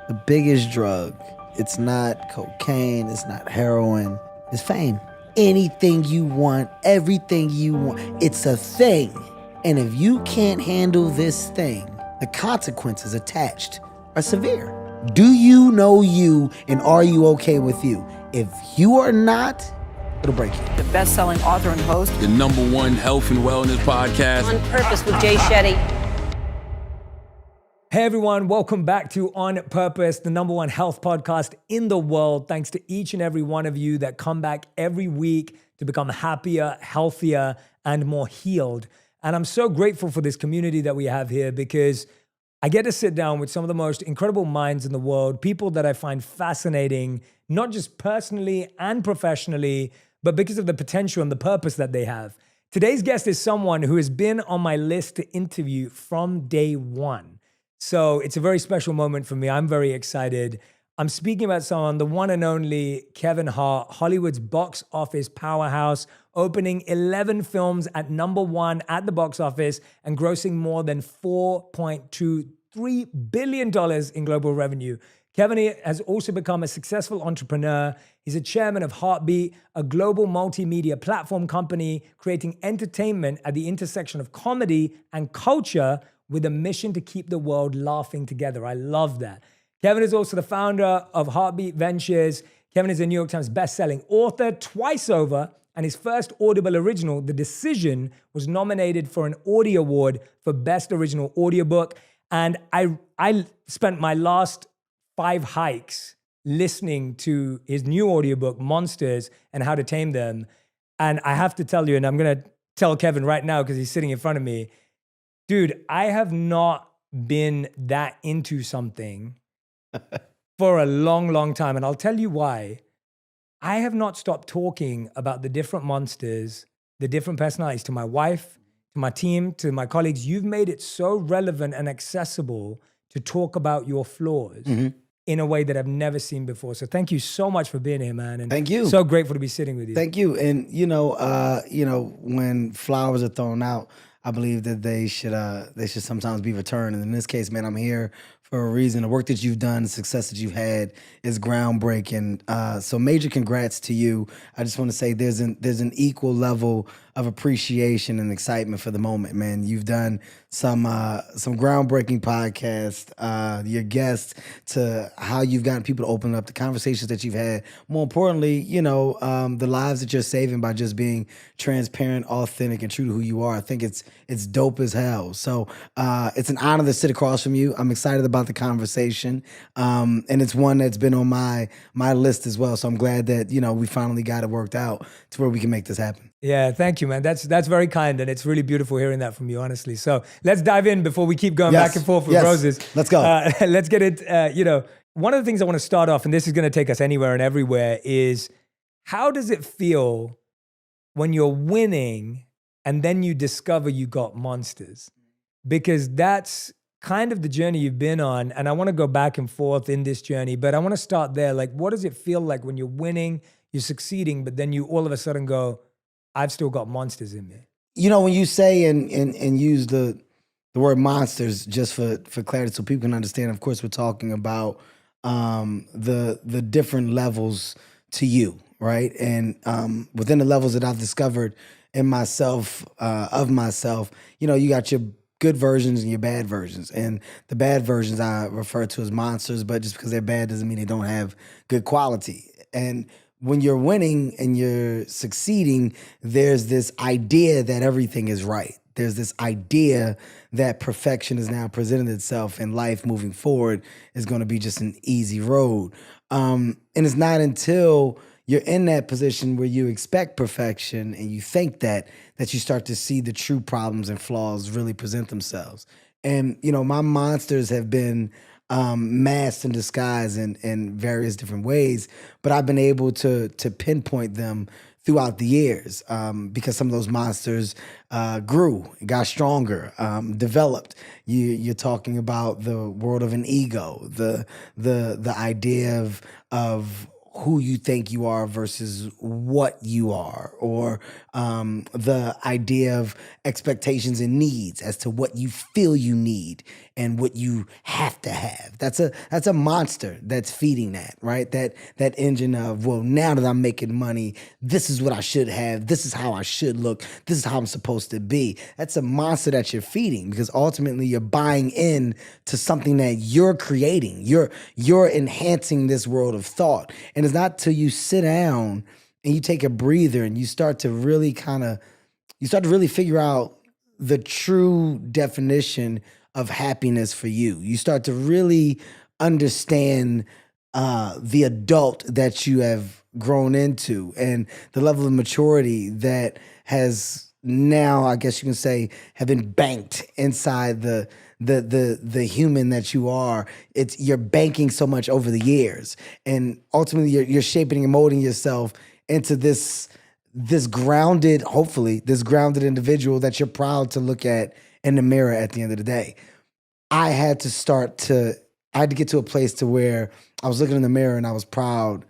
The biggest drug. It's not cocaine, it's not heroin, it's fame. Anything you want, everything you want, it's a thing. And if you can't handle this thing, the consequences attached are severe. Do you know you, and are you okay with you? If you are not, it'll break you. The best-selling author and host. The #1 health and wellness podcast. On Purpose with Jay Shetty. Hey everyone, welcome back to On Purpose, the #1 health podcast in the world. Thanks to each and every one of you that come back every week to become happier, healthier, and more healed. And I'm so grateful for this community that we have here because I get to sit down with some of the most incredible minds in the world, people that I find fascinating, not just personally and professionally, but because of the potential and the purpose that they have. Today's guest is someone who has been on my list to interview from day one. So it's a very special moment for me. I'm very excited. I'm speaking about someone, the one and only Kevin Hart, Hollywood's box office powerhouse, opening 11 films at #1 at the box office and grossing more than $4.23 billion in global revenue. Kevin has also become a successful entrepreneur. He's a chairman of Heartbeat, a global multimedia platform company creating entertainment at the intersection of comedy and culture with a mission to keep the world laughing together. I love that. Kevin is also the founder of Heartbeat Ventures. Kevin is a New York Times bestselling author twice over, and his first Audible original, The Decision, was nominated for an Audie Award for Best Original Audiobook. And I spent my last 5 hikes listening to his new audiobook, Monsters and How to Tame Them. And I have to tell you, and I'm going to tell Kevin right now because he's sitting in front of me, dude, I have not been that into something for a long, long time. And I'll tell you why. I have not stopped talking about the different monsters, the different personalities to my wife, to my team, to my colleagues. You've made it so relevant and accessible to talk about your flaws in a way that I've never seen before. So thank you so much for being here, man. And Thank you. So grateful to be sitting with you. Thank you. And when flowers are thrown out, I believe that they should sometimes be returned. And in this case, man, I'm here for a reason. The work that you've done, the success that you've had is groundbreaking. So major congrats to you. I just want to say there's an equal level of appreciation and excitement for the moment, man. You've done some groundbreaking podcasts, your guests, to how you've gotten people to open up, the conversations that you've had. More importantly, the lives that you're saving by just being transparent, authentic, and true to who you are. I think it's dope as hell. So it's an honor to sit across from you. I'm excited about the conversation, and it's one that's been on my list as well. So I'm glad that we finally got it worked out to where we can make this happen. Yeah, thank you, man. That's very kind, and it's really beautiful hearing that from you, honestly. So let's dive in before we keep going back and forth with roses. Let's go. Let's get it. One of the things I want to start off, and this is going to take us anywhere and everywhere, is how does it feel when you're winning and then you discover you got monsters? Because that's kind of the journey you've been on, and I want to go back and forth in this journey, but I want to start there. Like, what does it feel like when you're winning, you're succeeding, but then you all of a sudden go, I've still got monsters in me? When you say and use the word monsters, just for clarity so people can understand, of course, we're talking about the different levels to you, right? And within the levels that I've discovered in myself, of myself, you got your good versions and your bad versions. And the bad versions I refer to as monsters, but just because they're bad doesn't mean they don't have good quality. And when you're winning and you're succeeding, there's this idea that everything is right. There's this idea that perfection is now presented itself and life moving forward is going to be just an easy road. And it's not until you're in that position where you expect perfection and you think that you start to see the true problems and flaws really present themselves. And, my monsters have been masked and disguised in various different ways, but I've been able to pinpoint them throughout the years because some of those monsters grew, got stronger, developed. You're talking about the world of an ego, the idea of who you think you are versus what you are, or the idea of expectations and needs as to what you feel you need and what you have to have. That's a monster that's feeding that, right? That engine of, well, now that I'm making money, this is what I should have. This is how I should look. This is how I'm supposed to be. That's a monster that you're feeding, because ultimately you're buying in to something that you're creating. You're enhancing this world of thought. And it's not till you sit down and you take a breather and you start to really figure out the true definition of happiness for you. You start to really understand the adult that you have grown into, and the level of maturity that has now, I guess you can say, have been banked inside the human that you are. You're banking so much over the years, and ultimately you're shaping and molding yourself into this grounded, hopefully this grounded individual that you're proud to look at in the mirror at the end of the day. I had to get to a place to where I was looking in the mirror and I was proud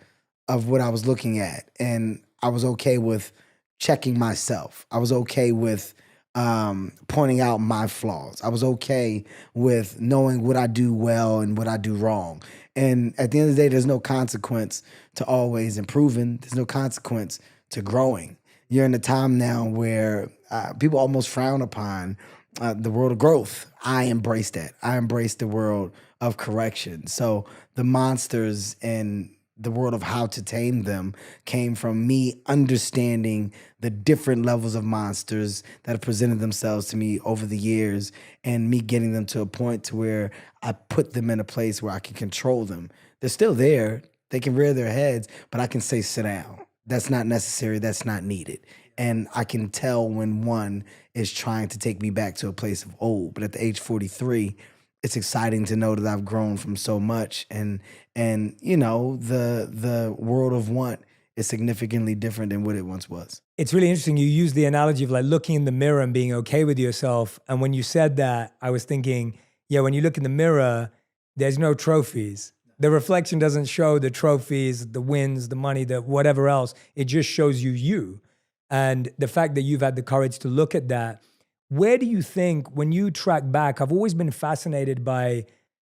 of what I was looking at, and I was okay with checking myself. I was okay with pointing out my flaws. I was okay with knowing what I do well and what I do wrong. And at the end of the day, there's no consequence to always improving. There's no consequence to growing. You're in a time now where people almost frown upon the world of growth. I embrace that. I embrace the world of correction. So the monsters and the world of how to tame them came from me understanding the different levels of monsters that have presented themselves to me over the years, and me getting them to a point to where I put them in a place where I can control them. They're still there. They can rear their heads, but I can say, sit down. That's not necessary. That's not needed. And I can tell when one is trying to take me back to a place of old. But at the age 43, it's exciting to know that I've grown from so much, and you know, the world of want is significantly different than what it once was. It's really interesting. You use the analogy of like looking in the mirror and being okay with yourself. And when you said that, I was thinking, yeah, when you look in the mirror, there's no trophies. The reflection doesn't show the trophies, the wins, the money, the whatever else. It just shows you. And the fact that you've had the courage to look at that, where do you think, when you track back, I've always been fascinated by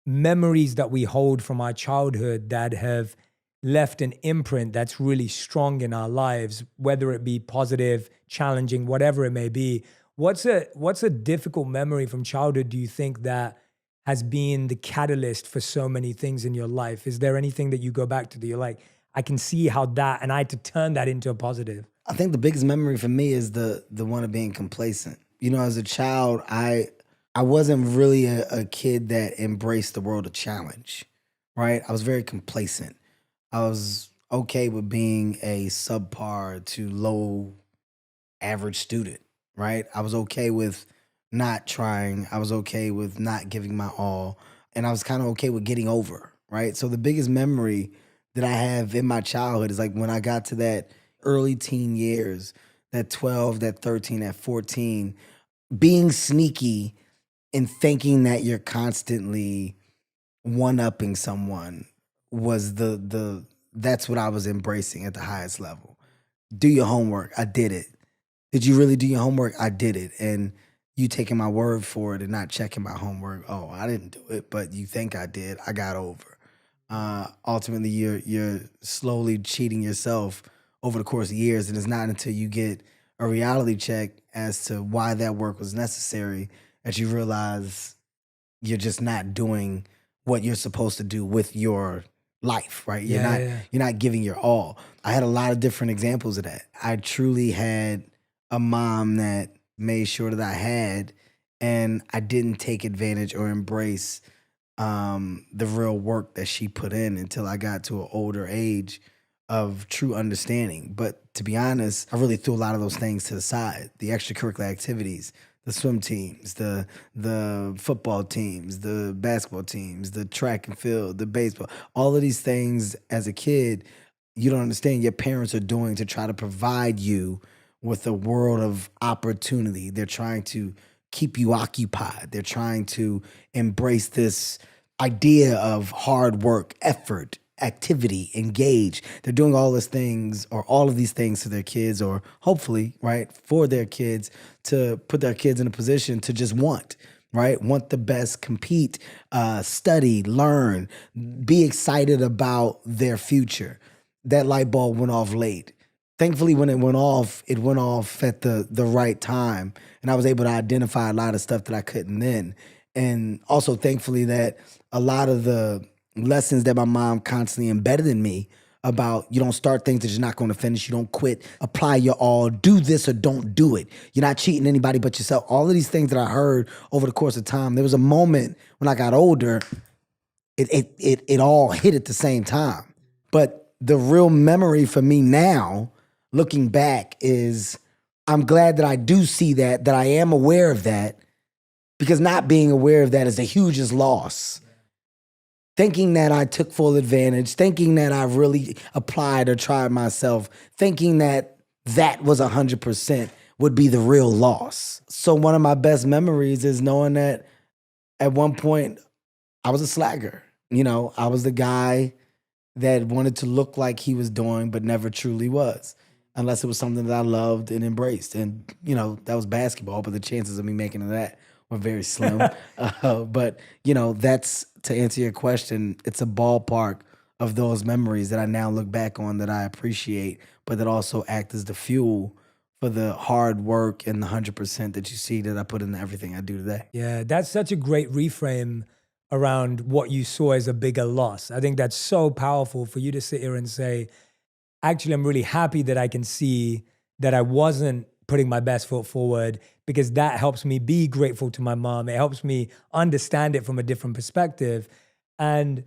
memories that we hold from our childhood that have left an imprint that's really strong in our lives, whether it be positive, challenging, whatever it may be. What's a difficult memory from childhood, do you think, that has been the catalyst for so many things in your life? Is there anything that you go back to that you're like, I can see how that, and I had to turn that into a positive? I think the biggest memory for me is the one of being complacent. You know, as a child, I wasn't really a kid that embraced the world of challenge, right? I was very complacent. I was okay with being a subpar to low average student, right? I was okay with not trying. I was okay with not giving my all. And I was kind of okay with getting over, right? So the biggest memory that I have in my childhood is like when I got to that early teen years, that 12, that 13, that 14, being sneaky and thinking that you're constantly one-upping someone was that's what I was embracing at the highest level. Do your homework. I did it. Did you really do your homework? I did it. And you taking my word for it and not checking my homework. Oh, I didn't do it, but you think I did. I got over. Ultimately, you're slowly cheating yourself over the course of years, and it's not until you get a reality check as to why that work was necessary that you realize you're just not doing what you're supposed to do with your life, right? You're not giving your all. I had a lot of different examples of that. I truly had a mom that made sure that I had, and I didn't take advantage or embrace the real work that she put in until I got to an older age of true understanding. But to be honest, I really threw a lot of those things to the side. The extracurricular activities, the swim teams, the football teams, the basketball teams, the track and field, the baseball, all of these things as a kid, you don't understand your parents are doing to try to provide you with a world of opportunity. They're trying to keep you occupied. They're trying to embrace this idea of hard work, effort, activity, engage. They're doing all these things or all of these things to their kids, or hopefully, right, for their kids, to put their kids in a position to just want, right? Want the best, compete, study, learn, be excited about their future. That light bulb went off late. Thankfully, when it went off at the right time. And I was able to identify a lot of stuff that I couldn't then. And also thankfully that a lot of the lessons that my mom constantly embedded in me about you don't start things that you're not going to finish, you don't quit, apply your all, do this or don't do it. You're not cheating anybody but yourself. All of these things that I heard over the course of time, there was a moment when I got older, it all hit at the same time. But the real memory for me now, looking back, is I'm glad that I do see that I am aware of that, because not being aware of that is the hugest loss. Thinking that I took full advantage, thinking that I really applied or tried myself, thinking that that was 100% would be the real loss. So one of my best memories is knowing that at one point I was a slacker. I was the guy that wanted to look like he was doing, but never truly was, unless it was something that I loved and embraced. And, that was basketball, but the chances of me making that were very slim. But, that's, to answer your question, it's a ballpark of those memories that I now look back on that I appreciate, but that also act as the fuel for the hard work and the 100% that you see that I put into everything I do today. Yeah, that's such a great reframe around what you saw as a bigger loss. I think that's so powerful for you to sit here and say, actually, I'm really happy that I can see that I wasn't putting my best foot forward, because that helps me be grateful to my mom. It helps me understand it from a different perspective. And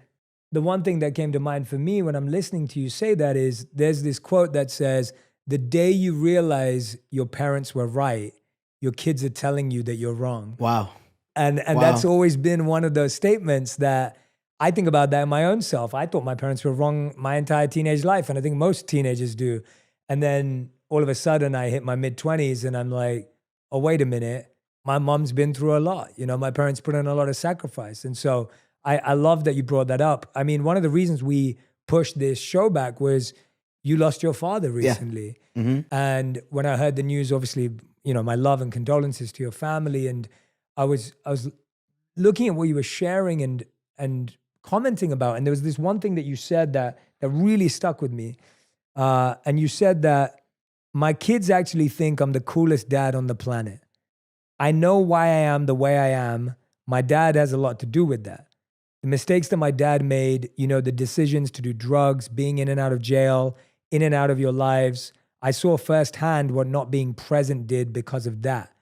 the one thing that came to mind for me when I'm listening to you say that is, there's this quote that says, the day you realize your parents were right, your kids are telling you that you're wrong. Wow. And Wow. That's always been one of those statements that I think about that in my own self. I thought my parents were wrong my entire teenage life, and I think most teenagers do. And then all of a sudden I hit my mid-20s and I'm like, oh, wait a minute. My mom's been through a lot. My parents put in a lot of sacrifice. And so I love that you brought that up. I mean, one of the reasons we pushed this show back was you lost your father recently. Yeah. Mm-hmm. And when I heard the news, obviously, my love and condolences to your family. And I was looking at what you were sharing and commenting about. And there was this one thing that you said that really stuck with me. And you said that my kids actually think I'm the coolest dad on the planet. I know why I am the way I am. My dad has a lot to do with that. The mistakes that my dad made, the decisions to do drugs, being in and out of jail, in and out of your lives. I saw firsthand what not being present did because of that.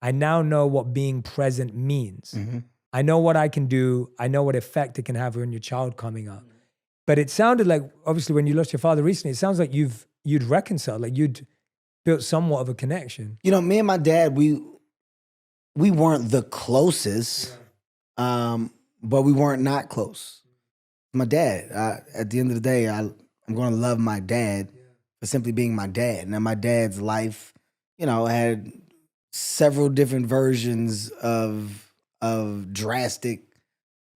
I now know what being present means. Mm-hmm. I know what I can do. I know what effect it can have on your child coming up. But it sounded like, obviously, when you lost your father recently, it sounds like you'd reconciled, like you'd built somewhat of a connection. Me and my dad, we weren't the closest, but we weren't not close. My dad, at the end of the day, I'm going to love my dad for simply being my dad. Now, my dad's life, had several different versions of drastic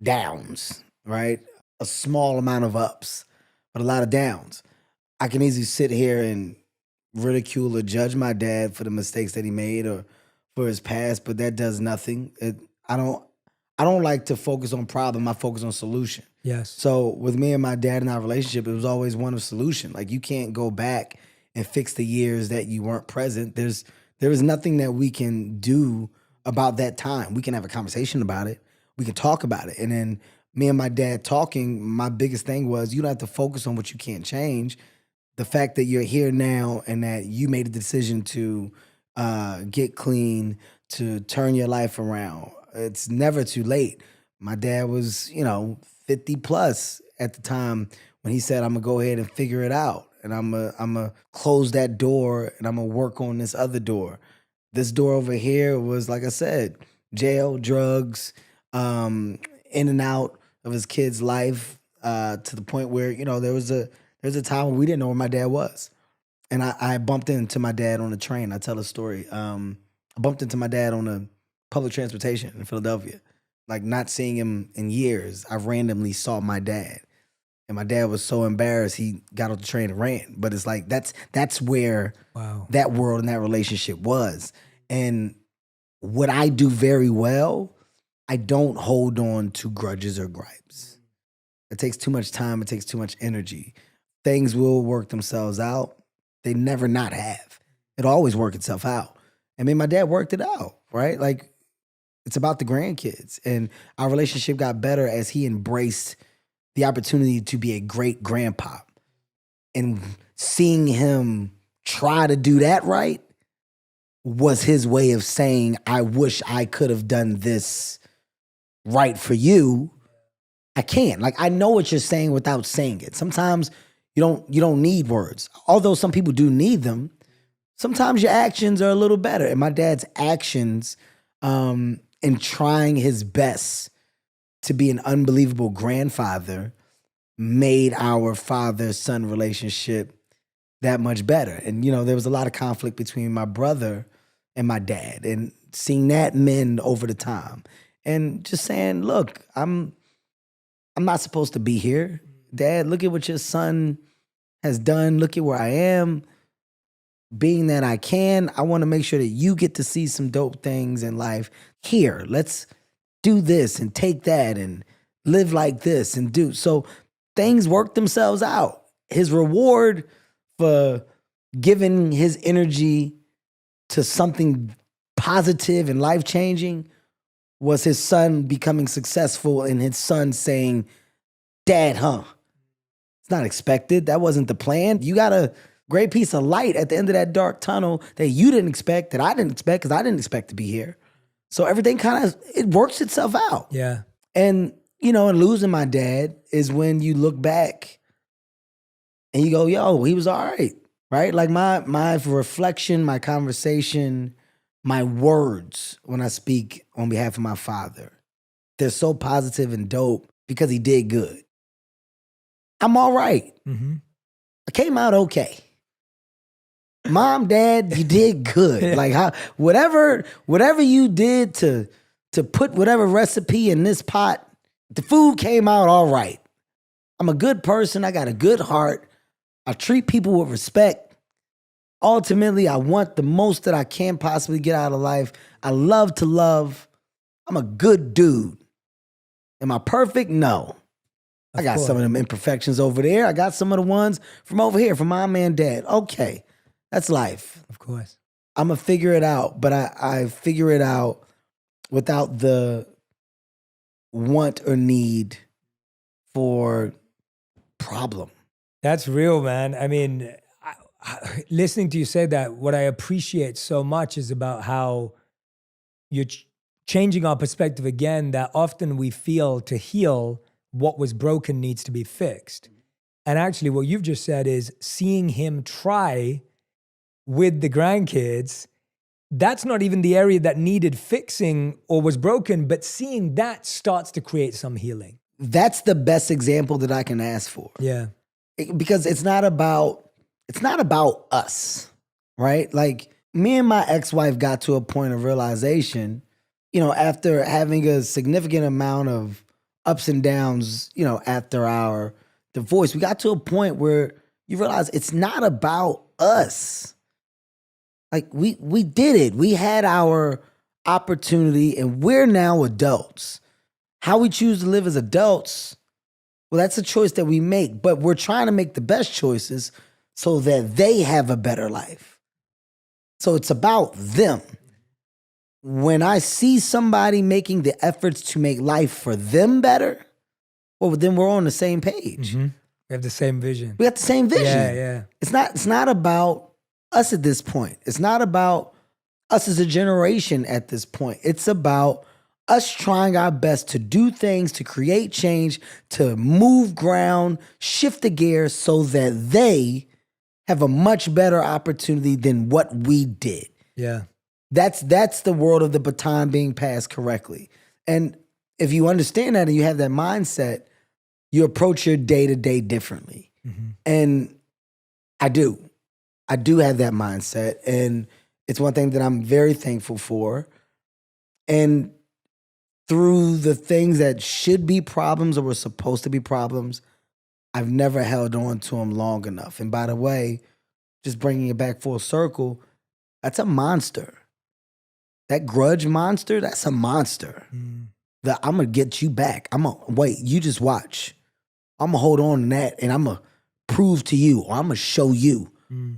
downs, right? A small amount of ups, but a lot of downs. I can easily sit here and ridicule or judge my dad for the mistakes that he made or for his past, but that does nothing. I don't like to focus on problem. I focus on solution. Yes. So with me and my dad and our relationship, it was always one of solution. Like, you can't go back and fix the years that you weren't present. There is nothing that we can do about that time. We can have a conversation about it. We can talk about it. And then me and my dad talking, my biggest thing was, you don't have to focus on what you can't change. The fact that you're here now and that you made a decision to get clean, to turn your life around, it's never too late. My dad was, 50 plus at the time when he said, I'm gonna go ahead and figure it out. And I'm gonna close that door and I'm gonna work on this other door. This door over here was, like I said, jail, drugs, in and out of his kid's life, to the point where, there was a time when we didn't know where my dad was. And I bumped into my dad on a train. I tell a story. I bumped into my dad on a public transportation in Philadelphia. Like, not seeing him in years, I randomly saw my dad. And my dad was so embarrassed he got off the train and ran. But it's like that's where that world and that relationship was. And what I do very well, I don't hold on to grudges or gripes. It takes too much time. It takes too much energy. Things will work themselves out. They never not have. It'll always work itself out. I mean, my dad worked it out, right? Like, it's about the grandkids. And our relationship got better as he embraced the opportunity to be a great grandpa. And seeing him try to do that right was his way of saying, I wish I could have done this right for you. I can't. Like, I know what you're saying without saying it. Sometimes you don't need words. Although some people do need them, sometimes your actions are a little better. And my dad's actions in trying his best to be an unbelievable grandfather made our father-son relationship that much better. And, you know, there was a lot of conflict between my brother and my dad, and seeing that mend over the time. And just saying, look, I'm not supposed to be here. Dad, look at what your son has done. Look at where I am. Being that I can, I want to make sure that you get to see some dope things in life. Here, let's do this and take that and live like this and do. So things work themselves out. His reward for giving his energy to something positive and life-changing was his son becoming successful and his son saying, Dad, it's not expected. That wasn't the plan. You got a great piece of light at the end of that dark tunnel that you didn't expect, that I didn't expect, because I didn't expect to be here. So everything it works itself out. Yeah. And, you know, and losing my dad is when you look back and you go, yo, he was all right, right? Like my reflection, my conversation, my words when I speak on behalf of my father, they're so positive and dope because he did good. I'm all right. Mm-hmm. I came out okay. Mom, Dad, you did good. Like whatever you did to put whatever recipe in this pot, the food came out all right. I'm a good person. I got a good heart. I treat people with respect. Ultimately, I want the most that I can possibly get out of life. I love to love. I'm a good dude. Am I perfect? No. I got some of them imperfections over there. I got some of the ones from over here, from Mom and Dad. Okay. That's life. Of course. I'm going to figure it out, but I figure it out without the want or need for problem. That's real, man. I mean, listening to you say that, what I appreciate so much is about how you're changing our perspective again, that often we feel to heal, what was broken needs to be fixed. And actually what you've just said is seeing him try with the grandkids, that's not even the area that needed fixing or was broken, but seeing that starts to create some healing. That's the best example that I can ask for. Yeah. Because it's not about us, right? Like, me and my ex-wife got to a point of realization, you know, after having a significant amount of ups and downs, you know, after our divorce, we got to a point where you realize it's not about us. Like, we did it. We had our opportunity and we're now adults. How we choose to live as adults, well, that's a choice that we make, but we're trying to make the best choices so that they have a better life. So it's about them. When I see somebody making the efforts to make life for them better, well, then we're on the same page. Mm-hmm. We have the same vision. We got the same vision. Yeah. It's not about us at this point. It's not about us as a generation at this point. It's about us trying our best to do things, to create change, to move ground, shift the gear so that they have a much better opportunity than what we did. Yeah. That's the world of the baton being passed correctly. And if you understand that and you have that mindset, you approach your day-to-day differently. Mm-hmm. And I do have that mindset. And it's one thing that I'm very thankful for. And through the things that should be problems or were supposed to be problems, I've never held on to them long enough. And by the way, just bringing it back full circle, that's a monster. That grudge monster, that's a monster. That I'm gonna get you back. Wait, you just watch. I'm gonna hold on to that and I'm gonna prove to you, or I'm gonna show you,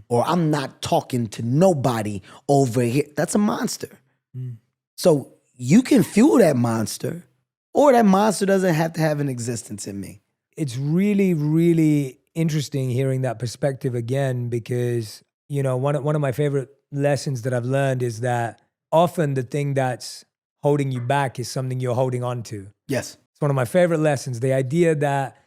or I'm not talking to nobody over here. That's a monster. So you can fuel that monster, or that monster doesn't have to have an existence in me. It's really, really interesting hearing that perspective again, because, you know, one of my favorite lessons that I've learned is that often the thing that's holding you back is something you're holding on to. Yes. It's one of my favorite lessons. The idea that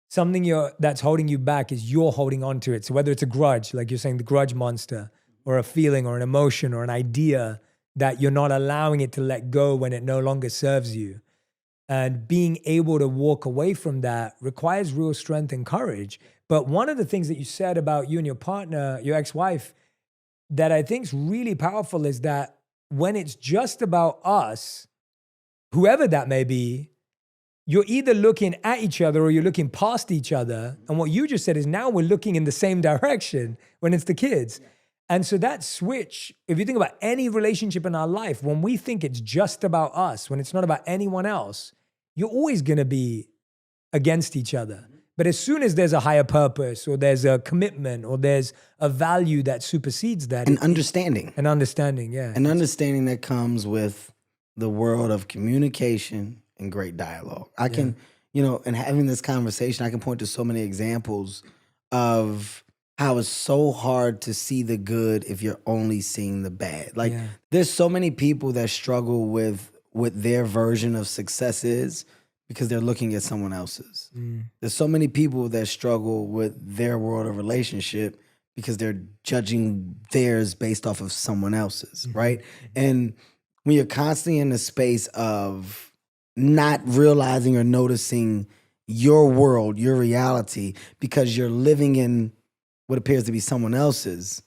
something that's holding you back is you're holding on to it. So whether it's a grudge, like you're saying, the grudge monster, or a feeling or an emotion or an idea that you're not allowing it to let go when it no longer serves you. And being able to walk away from that requires real strength and courage. But one of the things that you said about you and your partner, your ex-wife, that I think is really powerful is that when it's just about us, whoever that may be, you're either looking at each other or you're looking past each other. And what you just said is now we're looking in the same direction when it's the kids. And so that switch, if you think about any relationship in our life, when we think it's just about us, when it's not about anyone else, you're always going to be against each other. But as soon as there's a higher purpose, or there's a commitment, or there's a value that supersedes that. An understanding. An understanding, yeah. An understanding that comes with the world of communication and great dialogue. I can, you know, and having this conversation, I can point to so many examples of how it's so hard to see the good if you're only seeing the bad. Like, there's so many people that struggle with what their version of success is because they're looking at someone else's. There's so many people that struggle with their world of relationship because they're judging theirs based off of someone else's, right? And when you're constantly in the space of not realizing or noticing your world, your reality, because you're living in what appears to be someone else's,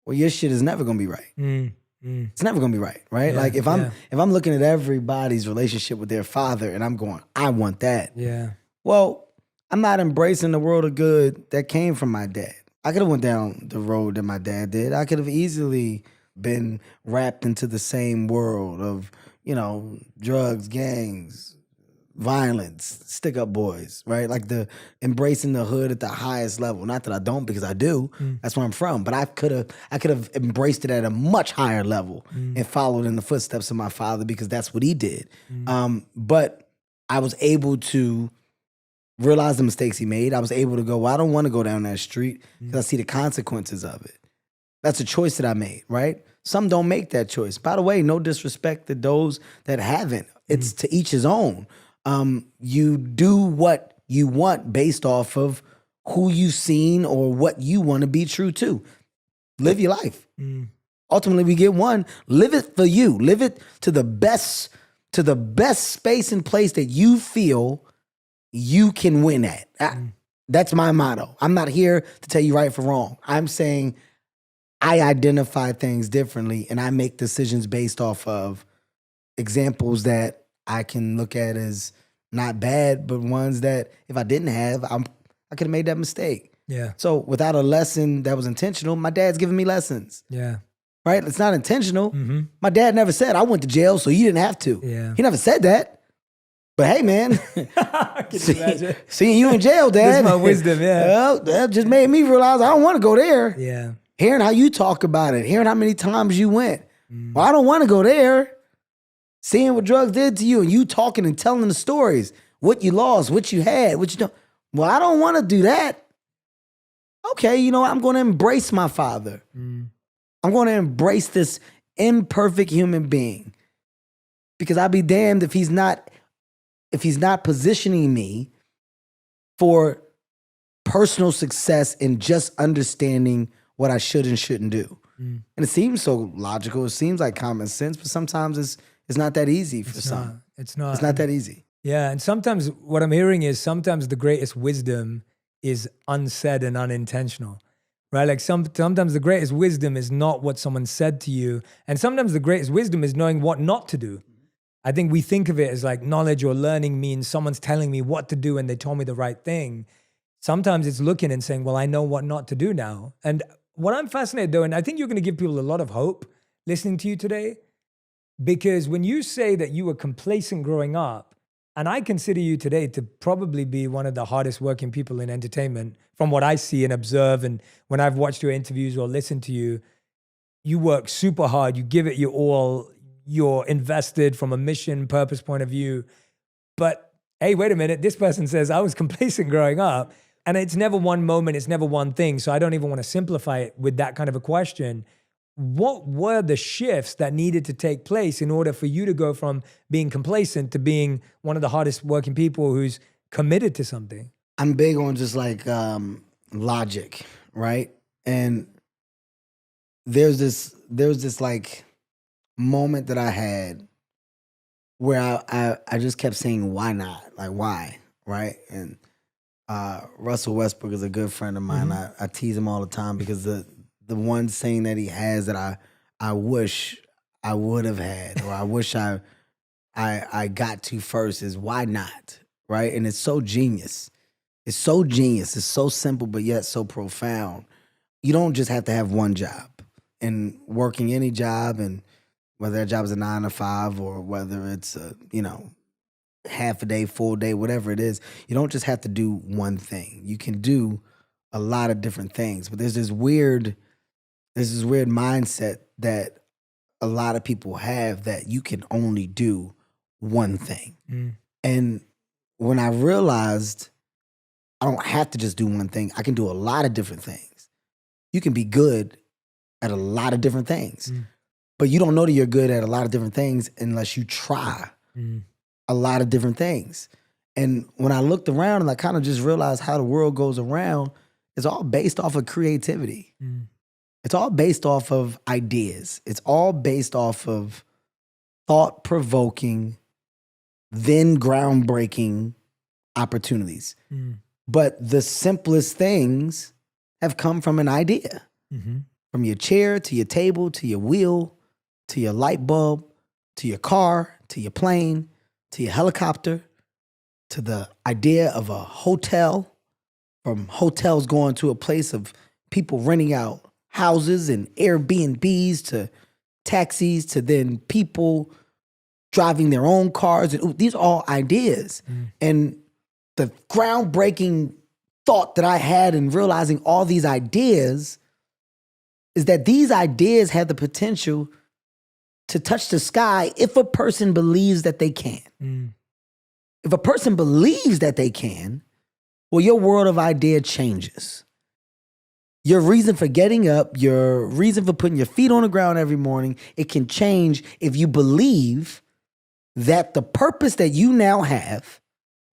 well, your shit is never gonna be right. It's never gonna be right? Yeah, Like if I'm looking at everybody's relationship with their father and I'm going, I want that. Yeah. Well, I'm not embracing the world of good that came from my dad. I could have went down the road that my dad did. I could have easily been wrapped into the same world of, you know, drugs, gangs, violence, stick-up boys, right? Like the embracing the hood at the highest level. Not that I don't, because I do. That's where I'm from. But I could have embraced it at a much higher level and followed in the footsteps of my father, because that's what he did. But I was able to realize the mistakes he made. I was able to go, well, I don't want to go down that street because I see the consequences of it. That's a choice that I made, right? Some don't make that choice. By the way, no disrespect to those that haven't. It's to each his own. You do what you want based off of who you've seen or what you want to be true to. Live your life. Ultimately, we get one. Live it for you. Live it to the best space and place that you feel you can win at. That's my motto. I'm not here to tell you right from wrong. I'm saying I identify things differently and I make decisions based off of examples that I can look at as not bad, but ones that if I didn't have, I could have made that mistake. Yeah. So without a lesson that was intentional, my dad's giving me lessons. Yeah. Right? It's not intentional. My dad never said, I went to jail, so you didn't have to. Yeah. He never said that. But hey, man, seeing you in jail, Dad. That's my wisdom, yeah. Well, that just made me realize I don't want to go there. Yeah. Hearing how you talk about it, hearing how many times you went. Well, I don't want to go there. Seeing what drugs did to you and you talking and telling the stories, what you lost, what you had, what you don't. Well, I don't want to do that. Okay, you know what? I'm going to embrace my father. I'm going to embrace this imperfect human being, because I'll be damned if he's not positioning me for personal success and just understanding what I should and shouldn't do. And it seems so logical. It seems like common sense, but sometimes it's not that easy for some. It's not. It's not that easy. Yeah, and sometimes what I'm hearing is sometimes the greatest wisdom is unsaid and unintentional, right? Like sometimes the greatest wisdom is not what someone said to you, and sometimes the greatest wisdom is knowing what not to do. I think we think of it as like knowledge or learning means someone's telling me what to do and they told me the right thing. sometimes it's looking and saying, well, I know what not to do now. And what I'm fascinated though, and I think you're going to give people a lot of hope listening to you today, because when you say that you were complacent growing up, and I consider you today to probably be one of the hardest working people in entertainment from what I see and observe. And when I've watched your interviews or listened to you, you work super hard, you give it your all, you're invested from a mission, purpose point of view. But hey, wait a minute, this person says I was complacent growing up. And it's never one moment, it's never one thing. So I don't even want to simplify it with that kind of a question. What were the shifts that needed to take place in order for you to go from being complacent to being one of the hardest working people who's committed to something? I'm big on just like logic, right? And there's this like moment that I had where I just kept saying, why not? Like, why? Right? And Russell Westbrook is a good friend of mine. I tease him all the time because the one saying that he has that I wish I would have had, or I wish I got to first, is why not? Right? And it's so genius. It's so genius. It's so simple, but yet so profound. You don't just have to have one job. And working any job, and whether that job is a 9 to 5 or whether it's a, half a day, full day, whatever it is, you don't just have to do one thing. You can do a lot of different things. But there's this weird mindset that a lot of people have that you can only do one thing. And when I realized I don't have to just do one thing, I can do a lot of different things. You can be good at a lot of different things. But you don't know that you're good at a lot of different things unless you try a lot of different things. And when I looked around and I kind of just realized how the world goes around, it's all based off of creativity. It's all based off of ideas. It's all based off of thought-provoking, then groundbreaking opportunities. But the simplest things have come from an idea. From your chair to your table to your wheel to your light bulb to your car to your plane to your helicopter to the idea of a hotel, from hotels going to a place of people renting out houses and Airbnbs to taxis to then people driving their own cars. And these are all ideas. And the groundbreaking thought that I had in realizing all these ideas is that these ideas have the potential to touch the sky if a person believes that they can. If a person believes that they can, well, your world of idea changes. Your reason for getting up, your reason for putting your feet on the ground every morning, it can change if you believe that the purpose that you now have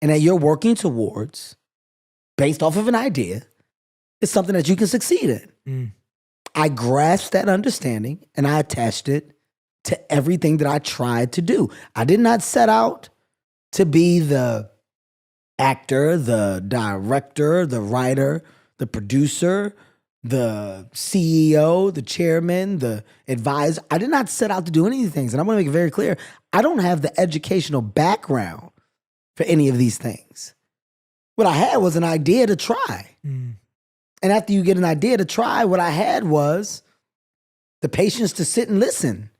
and that you're working towards based off of an idea is something that you can succeed in. I grasped that understanding and I attached it to everything that I tried to do. I did not set out to be the actor, the director, the writer, the producer, the CEO, the chairman, the advisor. I did not set out to do any of these things. And I'm going to make it very clear. I don't have the educational background for any of these things. What I had was an idea to try. And after you get an idea to try, what I had was the patience to sit and listen.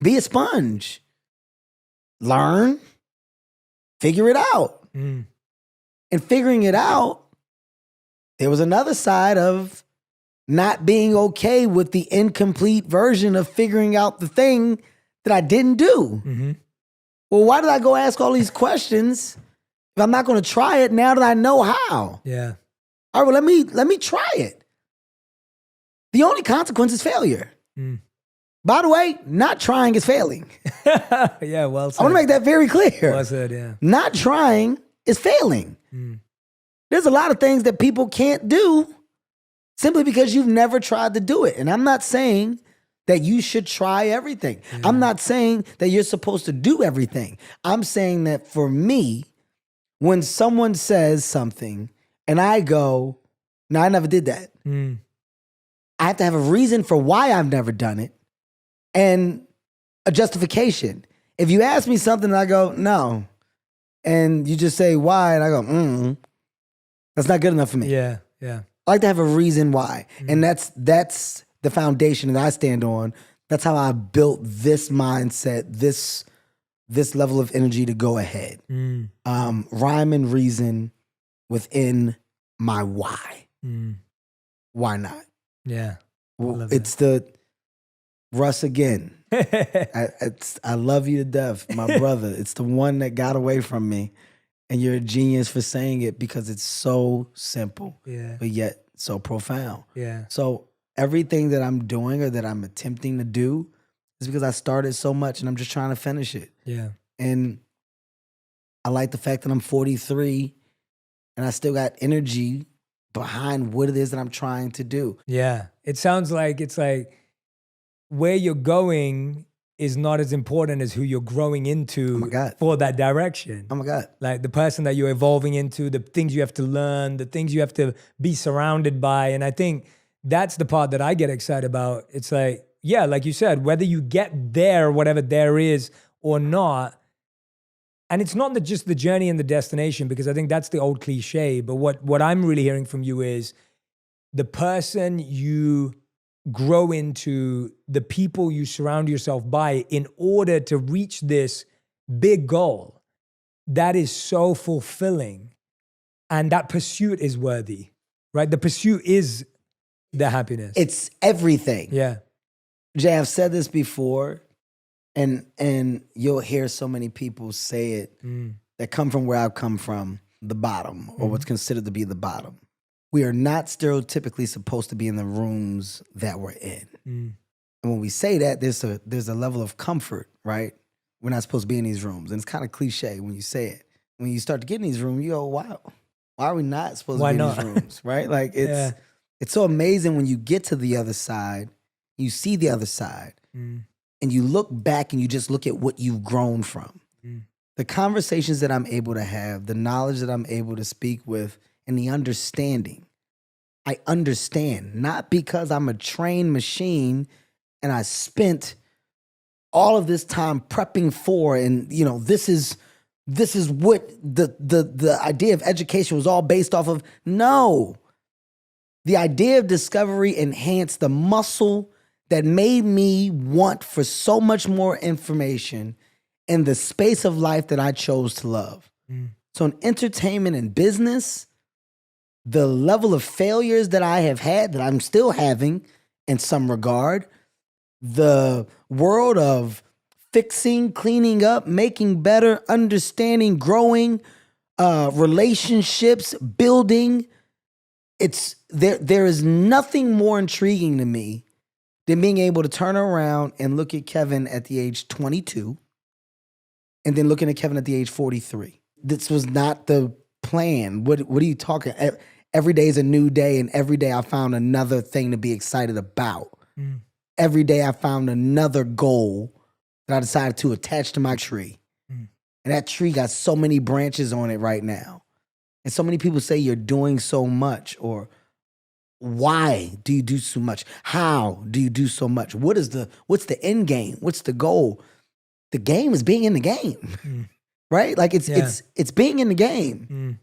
Be a sponge. Learn. Figure it out. And figuring it out, there was another side of not being okay with the incomplete version of figuring out the thing that I didn't do. Well, why did I go ask all these questions if I'm not going to try it now that I know how? Yeah. All right, well, let me try it. The only consequence is failure. By the way, not trying is failing. Yeah, well said. I want to make that very clear. Well said, yeah. Not trying is failing. There's a lot of things that people can't do simply because you've never tried to do it. And I'm not saying that you should try everything. I'm not saying that you're supposed to do everything. I'm saying that for me, when someone says something and I go, no, I never did that. I have to have a reason for why I've never done it and a justification. If you ask me something and I go, no, and you just say why, and I go, That's not good enough for me. Yeah. Yeah. I like to have a reason why. And that's the foundation that I stand on. That's how I built this mindset, this level of energy to go ahead. Rhyme and reason within my why. Why not? Yeah. Well, it's the Russ again. I love you to death, my brother. It's the one that got away from me. And you're a genius for saying it because it's so simple, but yet so profound. Yeah. So everything that I'm doing or that I'm attempting to do is because I started so much and I'm just trying to finish it. Yeah. And I like the fact that I'm 43 and I still got energy behind what it is that I'm trying to do. Yeah. It sounds like it's like where you're going is not as important as who you're growing into Oh my God. for that direction. Oh my God. Like the person that you're evolving into, the things you have to learn, the things you have to be surrounded by. And I think that's the part that I get excited about. It's like, yeah, like you said, whether you get there, whatever there is or not. And it's not just the journey and the destination, because I think that's the old cliche. But what I'm really hearing from you is the person you grow into, the people you surround yourself by in order to reach this big goal that is so fulfilling. And that pursuit is worthy, right? The pursuit is the happiness. It's everything. Yeah. Jay, I've said this before, and you'll hear so many people say it that come from where I've come from, the bottom, or what's considered to be the bottom. We are not stereotypically supposed to be in the rooms that we're in. And when we say that, there's a level of comfort, right? We're not supposed to be in these rooms. And it's kind of cliche when you say it. When you start to get in these rooms, you go, wow, why are we not supposed to be in these rooms, right? Like it's so amazing when you get to the other side, you see the other side, and you look back and you just look at what you've grown from. The conversations that I'm able to have, the knowledge that I'm able to speak with, and the understanding. I understand, not because I'm a trained machine and I spent all of this time prepping for, and this is what the idea of education was all based off of. No. The idea of discovery enhanced the muscle that made me want for so much more information in the space of life that I chose to love. So in entertainment and business, the level of failures that I have had, that I'm still having in some regard, the world of fixing, cleaning up, making better, understanding, growing, relationships, building, there is nothing more intriguing to me than being able to turn around and look at Kevin at the age 22 and then looking at Kevin at the age 43. This was not the plan. What are you talking? Every day is a new day, and every day I found another thing to be excited about. Every day I found another goal that I decided to attach to my tree. And that tree got so many branches on it right now. And so many people say you're doing so much, or why do you do so much? How do you do so much? What's the end game? What's the goal? The game is being in the game. Right? Like it's being in the game.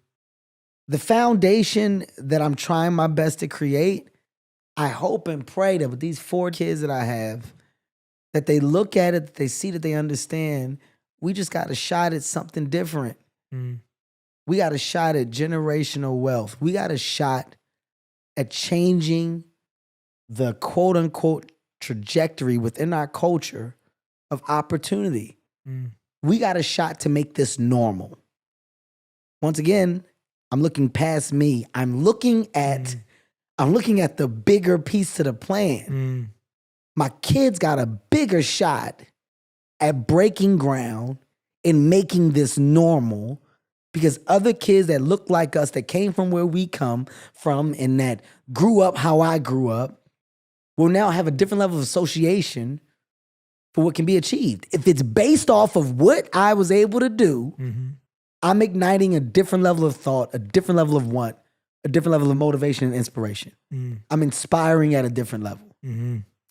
The foundation that I'm trying my best to create, I hope and pray that with these 4 kids that I have, that they look at it, that they see, that they understand, we just got a shot at something different. We got a shot at generational wealth. We got a shot at changing the quote unquote trajectory within our culture of opportunity. We got a shot to make this normal. Once again, I'm looking past me. I'm looking at the bigger piece to the plan. My kids got a bigger shot at breaking ground and making this normal, because other kids that look like us, that came from where we come from and that grew up how I grew up, will now have a different level of association for what can be achieved. If it's based off of what I was able to do, I'm igniting a different level of thought, a different level of want, a different level of motivation and inspiration. I'm inspiring at a different level.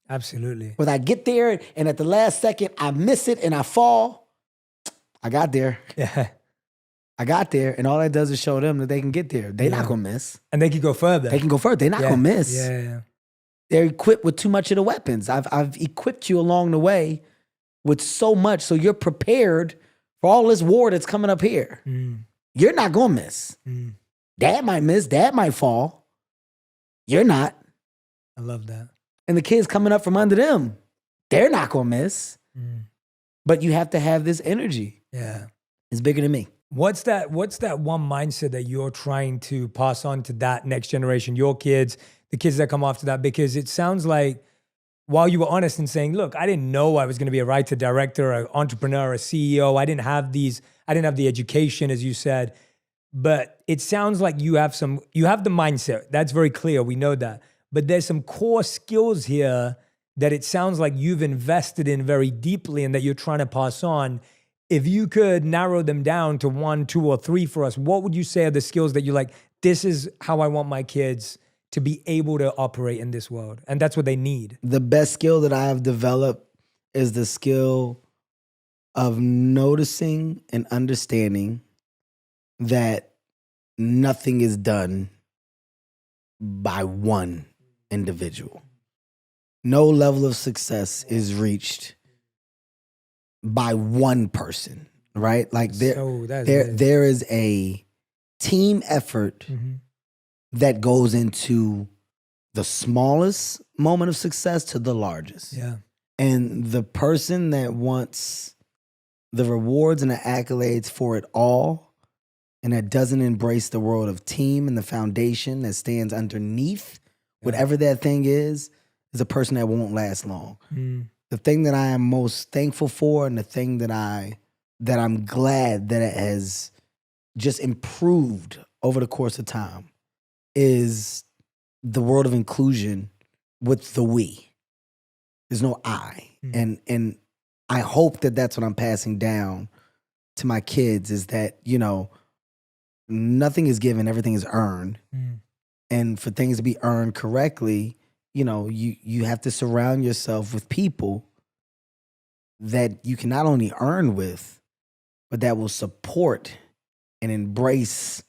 Absolutely. Whether I get there and at the last second I miss it and I fall, I got there. Yeah. I got there, and all that does is show them that they can get there. They're not gonna miss. And they could go further. They can go further. They're not gonna miss. Yeah. They're equipped with too much of the weapons. I've equipped you along the way with so much, so you're prepared for all this war that's coming up here. You're not gonna miss. Dad might miss. Dad might fall. You're not. I love that. And the kids coming up from under them, they're not gonna miss. But you have to have this energy. Yeah. It's bigger than me. What's that one mindset that you're trying to pass on to that next generation, your kids, the kids that come after that? Because it sounds like while you were honest in saying, look, I didn't know I was going to be a writer, director, an entrepreneur, a CEO. I didn't have the education, as you said. But it sounds like you have the mindset. That's very clear. We know that. But there's some core skills here that it sounds like you've invested in very deeply and that you're trying to pass on. If you could narrow them down to 1, 2, or 3 for us, what would you say are the skills that you're like, this is how I want my kids to be able to operate in this world? And that's what they need. The best skill that I have developed is the skill of noticing and understanding that nothing is done by one individual. No level of success is reached by one person, right? Like there is a team effort that goes into the smallest moment of success to the largest. Yeah. And the person that wants the rewards and the accolades for it all, and that doesn't embrace the world of team and the foundation that stands underneath whatever that thing is a person that won't last long. The thing that I am most thankful for, and the thing that I'm glad that it has just improved over the course of time, is the world of inclusion with the we. There's no I. And I hope that that's what I'm passing down to my kids, is that, nothing is given, everything is earned. And for things to be earned correctly, you have to surround yourself with people that you can not only earn with, but that will support and embrace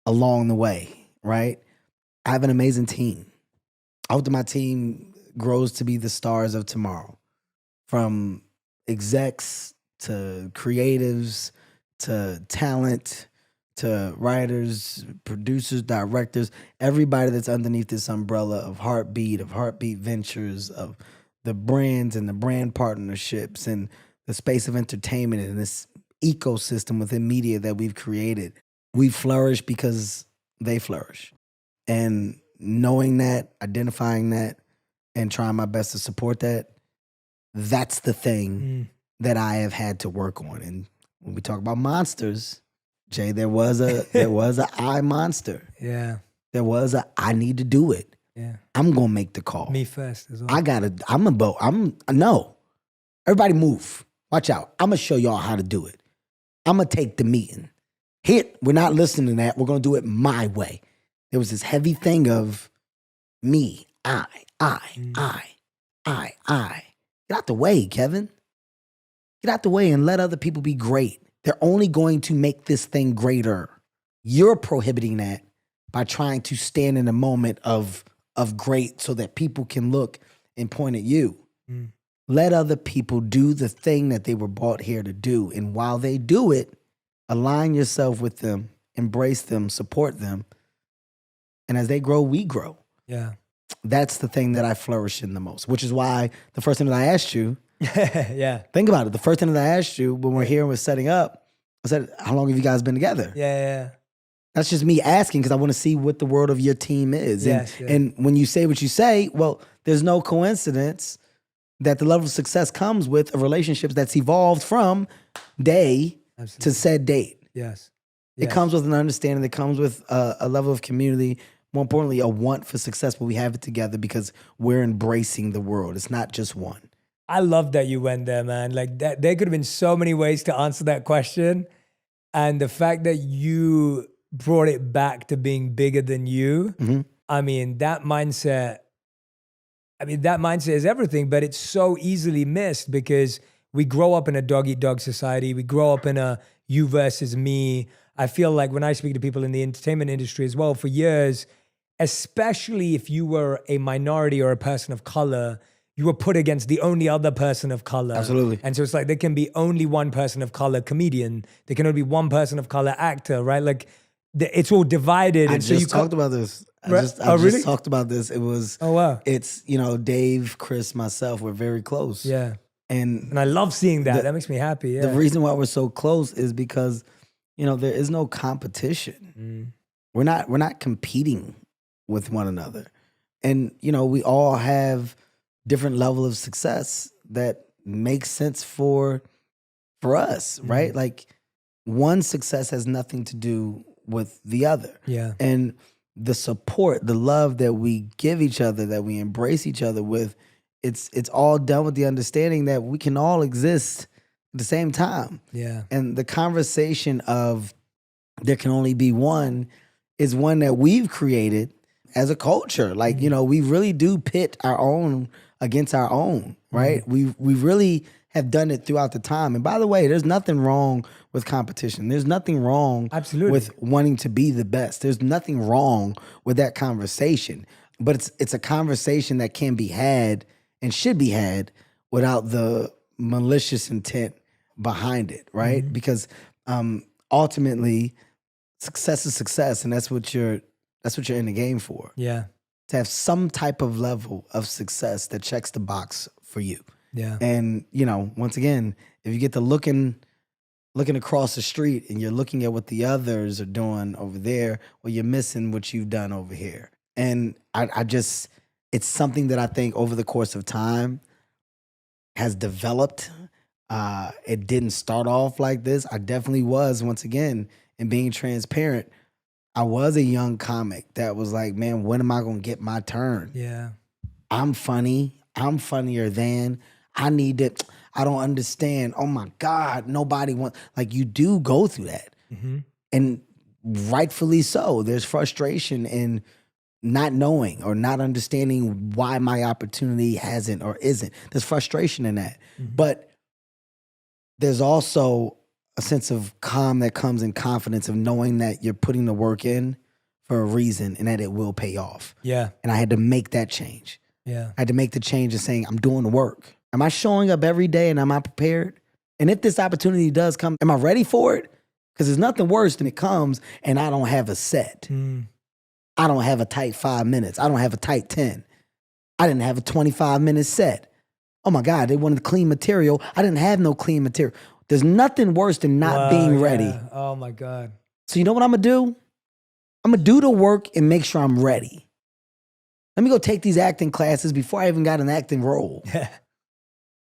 along the way, right? I have an amazing team. I hope that my team grows to be the stars of tomorrow. From execs to creatives to talent to writers, producers, directors, everybody that's underneath this umbrella of Heartbeat Ventures, of the brands and the brand partnerships and the space of entertainment and this ecosystem within media that we've created. We flourish because they flourish. And knowing that, identifying that, and trying my best to support that, that's the thing that I have had to work on. And when we talk about monsters, Jay, there was a I monster. Yeah. There was a I need to do it. Yeah. I'm gonna make the call. Me first as well. No. Everybody move. Watch out. I'm gonna show y'all how to do it. I'm gonna take the meeting. We're not listening to that. We're gonna do it my way. There was this heavy thing of me, I. Get out the way, Kevin. Get out the way and let other people be great. They're only going to make this thing greater. You're prohibiting that by trying to stand in a moment of great so that people can look and point at you. Let other people do the thing that they were brought here to do. And while they do it, align yourself with them, embrace them, support them. And as they grow, we grow. Yeah. That's the thing that I flourish in the most, which is why the first thing that I asked you, yeah. Think about it. The first thing that I asked you when we're here and we're setting up, I said, how long have you guys been together? Yeah. That's just me asking because I want to see what the world of your team is. Yes, and when you say what you say, well, there's no coincidence that the level of success comes with a relationship that's evolved from day to said date. Yes. It comes with an understanding. It comes with a level of community. More importantly, a want for success, but we have it together because we're embracing the world. It's not just one. I love that you went there, man. Like that, there could have been so many ways to answer that question. And the fact that you brought it back to being bigger than you, I mean, that mindset is everything, but it's so easily missed because we grow up in a dog-eat-dog society. We grow up in a you versus me. I feel like when I speak to people in the entertainment industry as well, for years, especially if you were a minority or a person of color, you were put against the only other person of color. Absolutely. And so it's like there can be only one person of color comedian. There can only be one person of color actor, right? Like it's all divided. I and just so you talked about this. I Right? just Really? talked about this. It was. Oh, wow. It's Dave, Chris, myself. We're very close. Yeah. And And I love seeing that. That makes me happy. Yeah. the reason why we're so close is because there is no competition. We're not competing with one another, and we all have different level of success that makes sense for us, right? Like one success has nothing to do with the other. Yeah. And the support, the love that we give each other, that we embrace each other with, it's all done with the understanding that we can all exist at the same time. Yeah. And the conversation of there can only be one is one that we've created as a culture. Like, we really do pit our own against our own, right? We really have done it throughout the time. And by the way, there's nothing wrong with competition. There's nothing wrong Absolutely. with wanting to be the best. There's nothing wrong with that conversation. But it's a conversation that can be had and should be had without the malicious intent behind it, right? Because ultimately, success is success, and that's what you're in the game for. Yeah. To have some type of level of success that checks the box for you. Yeah. And once again, if you get to looking across the street and you're looking at what the others are doing over there, well, you're missing what you've done over here. And it's something that I think over the course of time has developed. It didn't start off like this. I definitely was, once again, in being transparent, I was a young comic that was like, man, when am I going to get my turn? Yeah. I'm funny. I'm funnier than. I don't understand. Oh my God, nobody wants, like you do go through that. And rightfully so. There's frustration in not knowing or not understanding why my opportunity hasn't or isn't. There's frustration in that. But there's also a sense of calm that comes in confidence of knowing that you're putting the work in for a reason and that it will pay off. Yeah. And I had to make that change. Yeah. I had to make the change of saying, I'm doing the work. Am I showing up every day and am I prepared? And if this opportunity does come, am I ready for it? Because there's nothing worse than it comes and I don't have a set. I don't have a tight 5 minutes. I don't have a tight 10. I didn't have a 25-minute set. Oh my God, they wanted clean material. I didn't have no clean material. There's nothing worse than not being ready. Yeah. Oh my God. So you know what I'm gonna do? I'm gonna do the work and make sure I'm ready. Let me go take these acting classes before I even got an acting role. Yeah.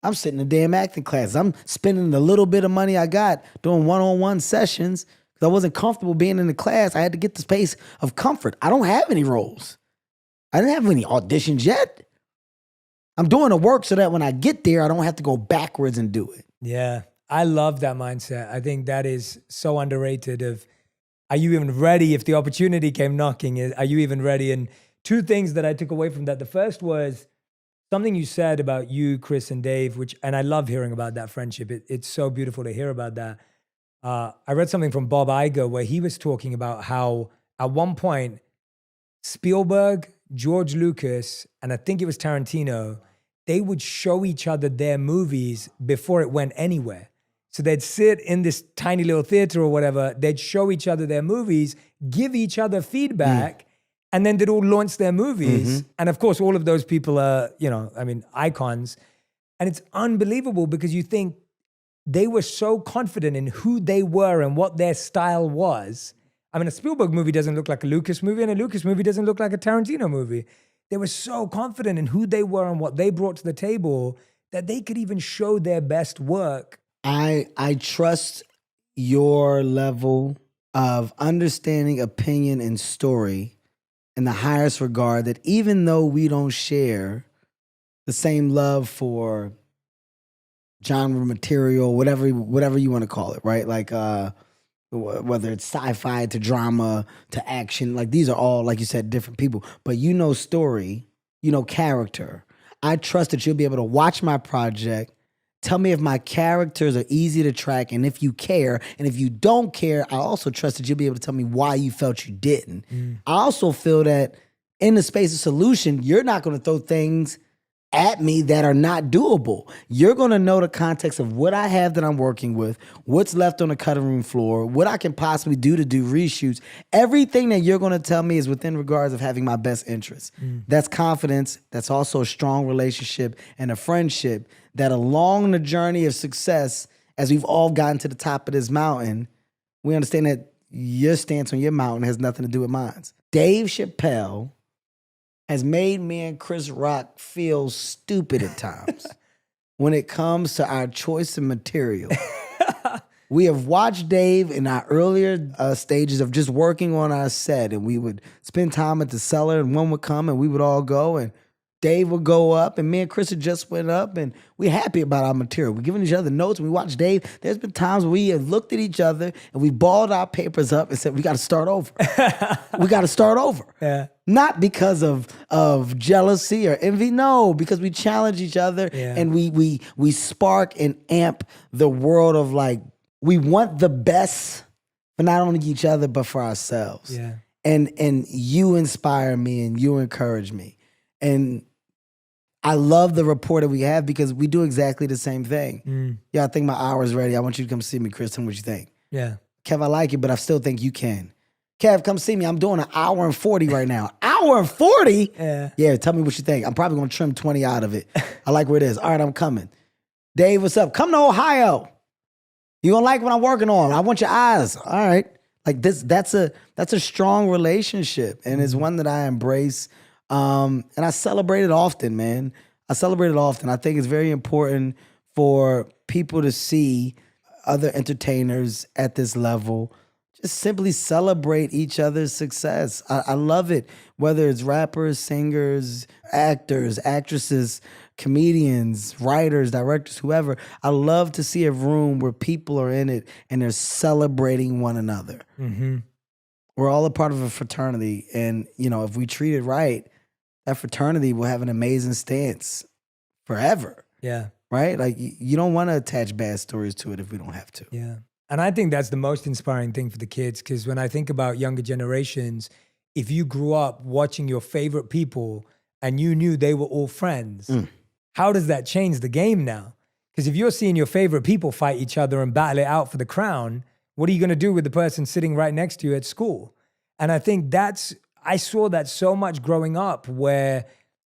I'm sitting in the damn acting classes. I'm spending the little bit of money I got doing one-on-one sessions because I wasn't comfortable being in the class. I had to get the space of comfort. I don't have any roles. I didn't have any auditions yet. I'm doing the work so that when I get there, I don't have to go backwards and do it. Yeah. I love that mindset. I think that is so underrated of, are you even ready if the opportunity came knocking? Are you even ready? And two things that I took away from that. The first was something you said about you, Chris, and Dave, and I love hearing about that friendship. It's so beautiful to hear about that. I read something from Bob Iger where he was talking about how at one point, Spielberg, George Lucas, and I think it was Tarantino, they would show each other their movies before it went anywhere. So they'd sit in this tiny little theater or whatever, they'd show each other their movies, give each other feedback, and then they'd all launch their movies. And of course, all of those people are, icons. And it's unbelievable because you think they were so confident in who they were and what their style was. I mean, a Spielberg movie doesn't look like a Lucas movie, and a Lucas movie doesn't look like a Tarantino movie. They were so confident in who they were and what they brought to the table that they could even show their best work. I trust your level of understanding, opinion, and story in the highest regard that even though we don't share the same love for genre material, whatever you want to call it, right? Like whether it's sci-fi to drama to action, like these are all, like you said, different people. But you know story, you know character. I trust that you'll be able to watch my project Tell me if my characters are easy to track and if you care. And if you don't care, I also trust that you'll be able to tell me why you felt you didn't. I also feel that in the space of solution, you're not going to throw things at me that are not doable. You're going to know the context of what I have that I'm working with, what's left on the cutting room floor, what I can possibly do to do reshoots. Everything that you're going to tell me is within regards of having my best interests. That's confidence. That's also a strong relationship and a friendship that along the journey of success, as we've all gotten to the top of this mountain, we understand that your stance on your mountain has nothing to do with mine. Dave Chappelle has made me and Chris Rock feel stupid at times when it comes to our choice of material. We have watched Dave in our earlier stages of just working on our set, and we would spend time at the cellar, and one would come, and we would all go, and Dave would go up, and me and Chris had just went up, and we're happy about our material. We're giving each other notes, and we watch Dave. There's been times where we have looked at each other, and we balled our papers up and said, we got to start over. We got to start over. Yeah. Not because of jealousy or envy, no, because we challenge each other and we spark and amp the world of like, we want the best for not only each other, but for ourselves. Yeah. And you inspire me and you encourage me. And I love the rapport that we have because we do exactly the same thing. Yeah, I think my hour's ready. I want you to come see me, Chris. Tell me what you think. Yeah. Kev, I like it, but I still think you can. Kev, come see me. I'm doing an hour and 40 right now. Hour and 40? Yeah. Yeah, tell me what you think. I'm probably going to trim 20 out of it. I like where it is. All right, I'm coming. Dave, what's up? Come to Ohio. You going to like what I'm working on. I want your eyes. All right. Like this, that's a strong relationship, and it's one that I embrace. And I celebrate it often, man. I celebrate it often. I think it's very important for people to see other entertainers at this level just simply celebrate each other's success. I love it, whether it's rappers, singers, actors, actresses, comedians, writers, directors, whoever. I love to see a room where people are in it and they're celebrating one another. We're all a part of a fraternity, and if we treat it right, that fraternity will have an amazing stance forever. Yeah. Right? Like, you don't want to attach bad stories to it if we don't have to. Yeah. And I think that's the most inspiring thing for the kids, because when I think about younger generations, if you grew up watching your favorite people and you knew they were all friends, how does that change the game now? Because if you're seeing your favorite people fight each other and battle it out for the crown, what are you going to do with the person sitting right next to you at school? And I think I saw that so much growing up, where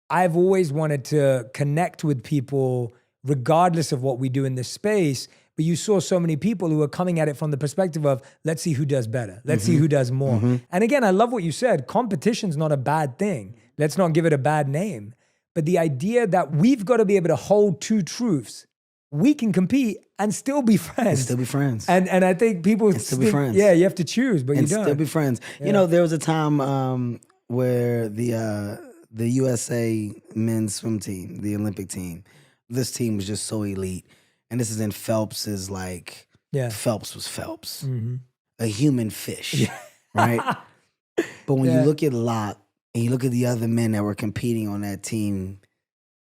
I've always wanted to connect with people regardless of what we do in this space. But you saw so many people who were coming at it from the perspective of, let's see who does better. Let's see who does more. And again, I love what you said. Competition's not a bad thing. Let's not give it a bad name. But the idea that we've got to be able to hold two truths. We can compete and still be friends. Still be friends. And I think people still be friends. Yeah, you have to choose, but you don't. Still be friends. Yeah. There was a time where the USA men's swim team, the Olympic team, this team was just so elite. And this is in Phelps's, like, Phelps was Phelps. A human fish, right? But when you look at Locke and you look at the other men that were competing on that team,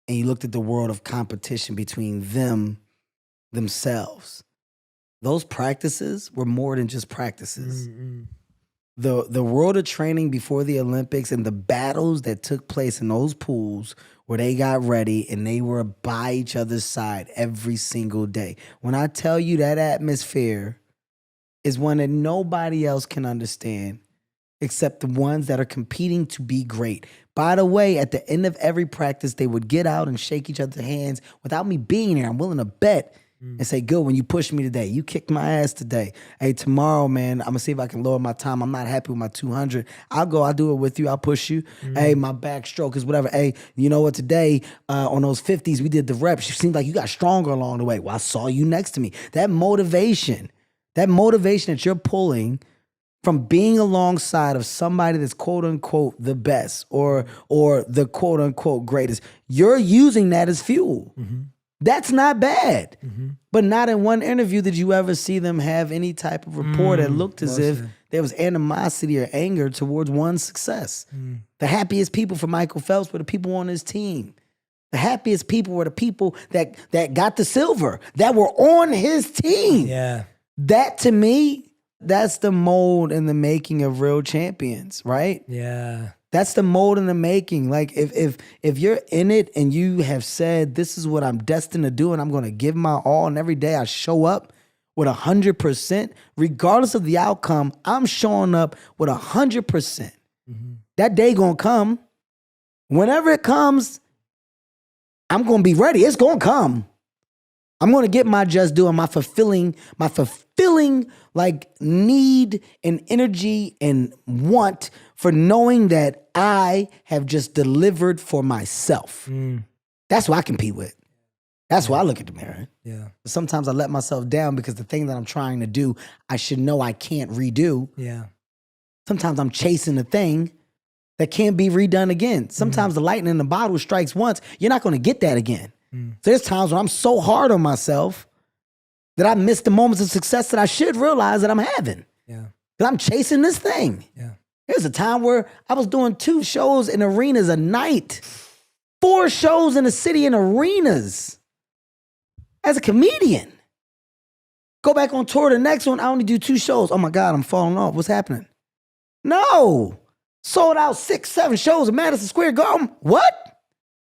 and you looked at the world of competition between themselves, those practices were more than just practices. The world of training before the Olympics and the battles that took place in those pools where they got ready and they were by each other's side every single day. When I tell you that atmosphere is one that nobody else can understand except the ones that are competing to be great. By the way, at the end of every practice, they would get out and shake each other's hands without me being there. I'm willing to bet and say, good, when you pushed me today, you kicked my ass today. Hey, tomorrow, man, I'm going to see if I can lower my time. I'm not happy with my 200. I'll do it with you. I'll push you. Hey, my backstroke is whatever. Hey, you know what? Today, on those 50s, we did the reps. You seemed like you got stronger along the way. Well, I saw you next to me. That motivation that you're pulling from being alongside of somebody that's quote unquote the best or the quote unquote greatest, you're using that as fuel. That's not bad. But not in one interview did you ever see them have any type of rapport that looked as if there was animosity or anger towards one's success. The happiest people for Michael Phelps were the people on his team. The happiest people were the people that got the silver, that were on his team. Yeah. That to me, that's the mold in the making of real champions, right? Yeah. That's the mold in the making. Like if you're in it and you have said, this is what I'm destined to do and I'm going to give my all, and every day I show up with 100%, regardless of the outcome, I'm showing up with 100%. That day going to come. Whenever it comes, I'm going to be ready. It's going to come. I'm going to get my just due and my fulfilling like need and energy and want for knowing that I have just delivered for myself. That's what I compete with. That's why I look at the mirror. Yeah. Sometimes I let myself down because the thing that I'm trying to do, I should know I can't redo. Yeah. Sometimes I'm chasing a thing that can't be redone again. Sometimes the lightning in the bottle strikes once. You're not going to get that again. So there's times when I'm so hard on myself that I miss the moments of success that I should realize that I'm having. Yeah. Because I'm chasing this thing. Yeah. There's a time where I was doing 2 shows in arenas a night. 4 shows in the city in arenas. As a comedian. Go back on tour, the next one, I only do 2 shows. Oh my God, I'm falling off. What's happening? No. Sold out 6, 7 shows in Madison Square Garden. What?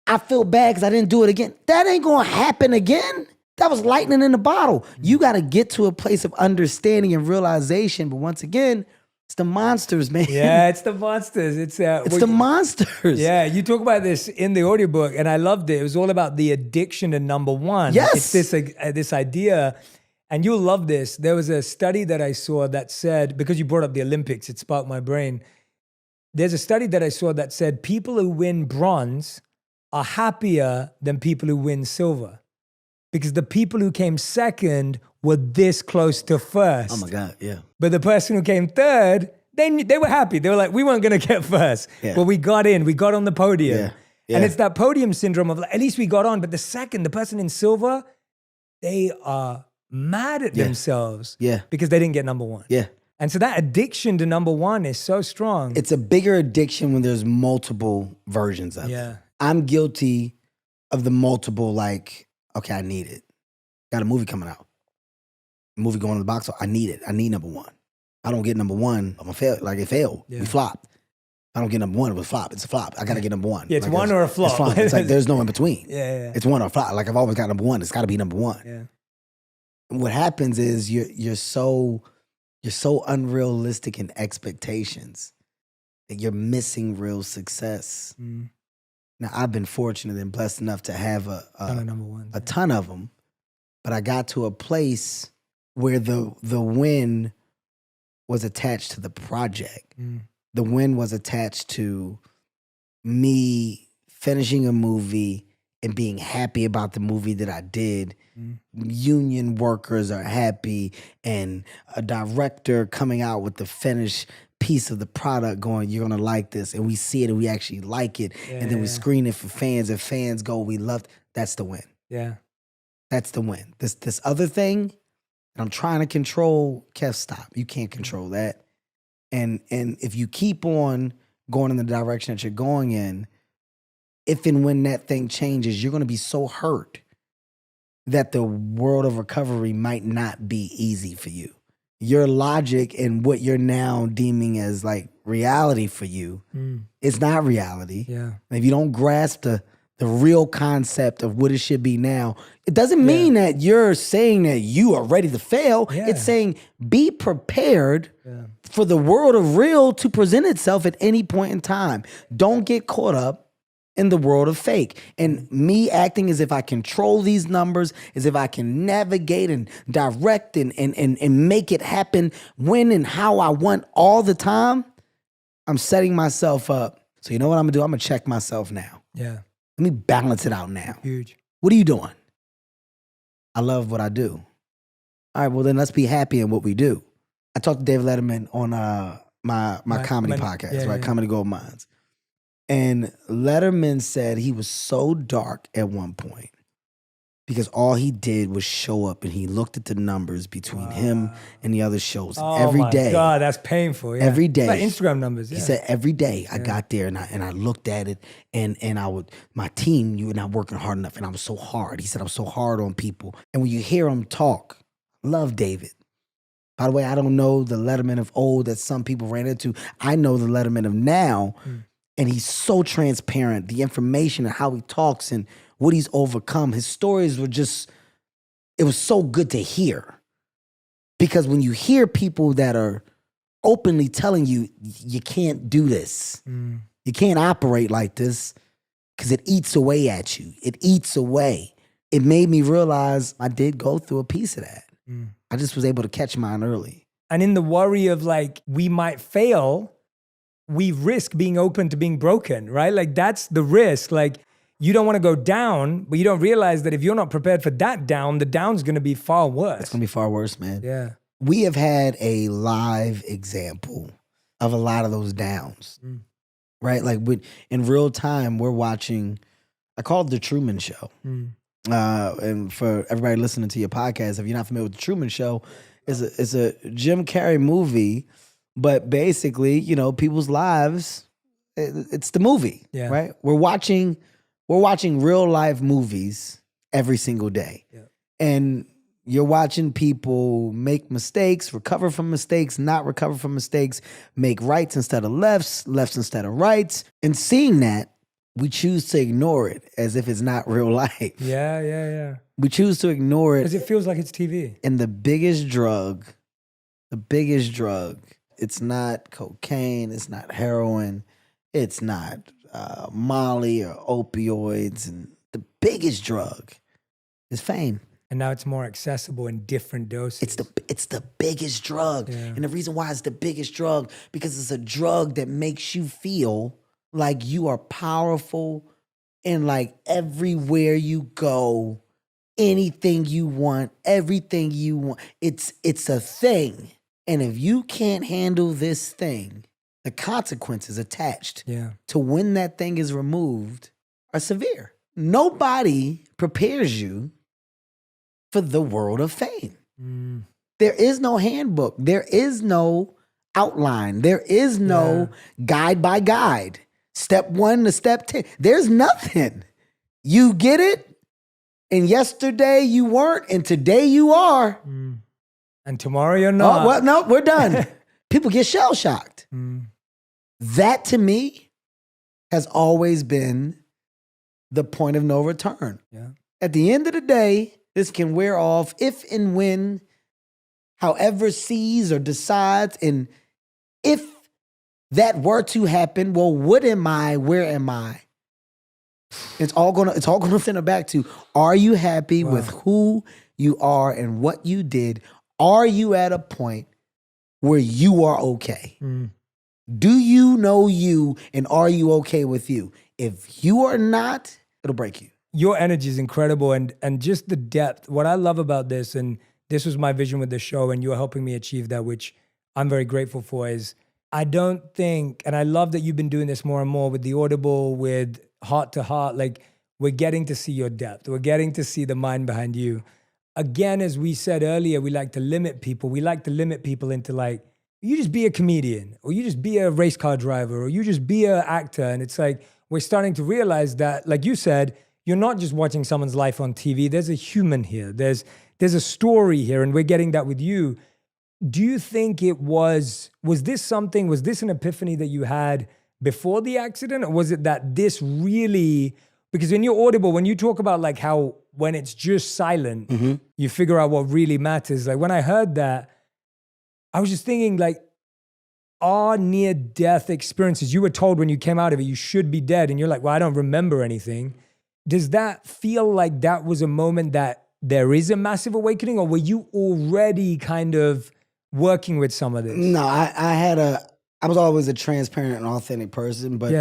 I feel bad because I didn't do it again. That ain't going to happen again. That was lightning in the bottle. You got to get to a place of understanding and realization. But once again, it's the monsters, man. Yeah, it's the monsters. It's the monsters. Yeah, you talk about this in the audiobook, and I loved it. It was all about the addiction to number one. Yes. It's this idea, and you'll love this. There was a study that I saw that said, because you brought up the Olympics, it sparked my brain. There's a study that I saw that said people who win bronze are happier than people who win silver, because the people who came second were this close to first. Oh my God, yeah. But the person who came third, they were happy. They were like, we weren't going to get first, Yeah. but we got in. We got on the podium. Yeah. Yeah. And it's that podium syndrome of like, at least we got on. But the person in silver, they are mad at themselves because they didn't get number one. Yeah. And so that addiction to number one is so strong. It's a bigger addiction when there's multiple versions of it. Yeah. I'm guilty of the multiple, like, okay, I need it. Got a movie coming out. Movie going to the box, I need it. I need number one. I don't get number one, I'm gonna fail. Like it failed. Yeah. We flopped. I don't get number one, it was flop. It's a flop. I gotta get number one. Yeah, it's like one or a flop. It's flop. It's like there's no in between. Yeah. It's one or a flop. Like I've always got number one. It's gotta be number one. Yeah. And what happens is you're so unrealistic in expectations that you're missing real success. Now I've been fortunate and blessed enough to have Number one. a ton of them, but I got to a place where the win was attached to the project. The win was attached to me finishing a movie and being happy about the movie that I did. Union workers are happy, and a director coming out with the finished piece of the product going, you're gonna like this, and we see it and we actually like it, and then we screen it for fans, and fans go, we loved. That's the win. Yeah. That's the win. This other thing that I'm trying to control, Kev, stop. You can't control that. And if you keep on going in the direction that you're going in, if and when that thing changes, you're going to be so hurt that the world of recovery might not be easy for you. Your logic and what you're now deeming as like reality for you is not reality. Yeah. And if you don't grasp the real concept of what it should be now, it doesn't mean that you're saying that you are ready to fail. Yeah. It's saying be prepared for the world of real to present itself at any point in time. Don't get caught up in the world of fake. And me acting as if I control these numbers, as if I can navigate and direct and make it happen when and how I want all the time, I'm setting myself up. So you know what I'm gonna do? I'm gonna check myself now. Yeah. Let me balance it out now. Huge. What are you doing? I love what I do. All right, well then let's be happy in what we do. I talked to David Letterman on my comedy podcast, right? Comedy Gold Mines. And Letterman said he was so dark at one point because all he did was show up and he looked at the numbers between him and the other shows. And Oh every my day, God, that's painful. Yeah. every It's like day, Instagram numbers. Yeah. he said every day I got there and I looked at it and my team, you were not working hard enough. And I was so hard. He said, I'm so hard on people. And when you hear him talk, love David. By the way, I don't know the Letterman of old that some people ran into. I know the Letterman of now. And he's so transparent, the information and how he talks and what he's overcome. His stories were just, it was so good to hear. Because when you hear people that are openly telling you, you can't do this, you can't operate like this, because it eats away at you. It eats away. It made me realize I did go through a piece of that. I just was able to catch mine early. And in the worry of like, we might fail, we risk being open to being broken, right? Like that's the risk. Like you don't want to go down, but you don't realize that if you're not prepared for that down, the down's going to be far worse. It's going to be far worse, man. Yeah. We have had a live example of a lot of those downs, right? Like in real time, we're watching, I call it The Truman Show. And for everybody listening to your podcast, if you're not familiar with The Truman Show, it's a Jim Carrey movie. But basically, you know, people's lives, it's the movie, right? We're watching real life movies every single day. Yeah. And you're watching people make mistakes, recover from mistakes, not recover from mistakes, make rights instead of lefts, lefts instead of rights. And seeing that, we choose to ignore it as if it's not real life. Yeah. We choose to ignore it. Because it feels like it's TV. And the biggest drug, it's not cocaine, it's not heroin, it's not Molly or opioids. And the biggest drug is fame. And now it's more accessible in different doses. It's the biggest drug. Yeah. And the reason why it's the biggest drug, because it's a drug that makes you feel like you are powerful and like everywhere you go, anything you want, everything you want, it's a thing. And if you can't handle this thing, the consequences attached to when that thing is removed are severe. Nobody prepares you for the world of fame. There is no handbook. There is no outline. There is no guide by guide. Step 1 to step 10. There's nothing. You get it, and yesterday you weren't, and today you are. And tomorrow you're not. Oh, well, no, we're done. People get shell-shocked. That, to me, has always been the point of no return. Yeah. At the end of the day, this can wear off if and when, however sees or decides, and if that were to happen, well, what am I? Where am I? It's all gonna center back to: are you happy with who you are and what you did? Are you at a point where you are okay? Do you know you, and are you okay with you? If you are not, it'll break you. Your energy is incredible, and just the depth. What I love about this, and this was my vision with the show, and you're helping me achieve that, which I'm very grateful for, is I don't think, and I love that you've been doing this more and more with the Audible, with Heart to Heart, like we're getting to see your depth. We're getting to see the mind behind you. Again, as we said earlier, we like to limit people. We like to limit people into like, you just be a comedian, or you just be a race car driver, or you just be an actor. And it's like, we're starting to realize that, like you said, you're not just watching someone's life on TV. There's a human here. There's a story here, and we're getting that with you. Do you think was this an epiphany that you had before the accident, or was it that this really, because in your Audible, when you talk about like how when it's just silent, you figure out what really matters. Like when I heard that, I was just thinking like, our near-death experiences, you were told when you came out of it, you should be dead, and you're like, well, I don't remember anything. Does that feel like that was a moment that there is a massive awakening, or were you already kind of working with some of this? No, I was always a transparent and authentic person, but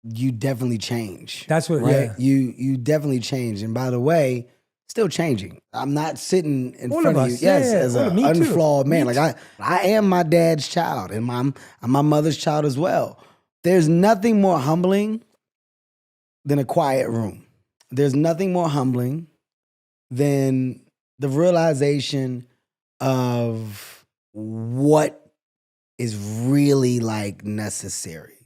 you definitely change. That's what, right? You definitely change. And by the way, still changing. I'm not sitting in front of you, as an unflawed man. Like I am my dad's child, and I'm my mother's child as well. There's nothing more humbling than a quiet room. There's nothing more humbling than the realization of what is really like necessary.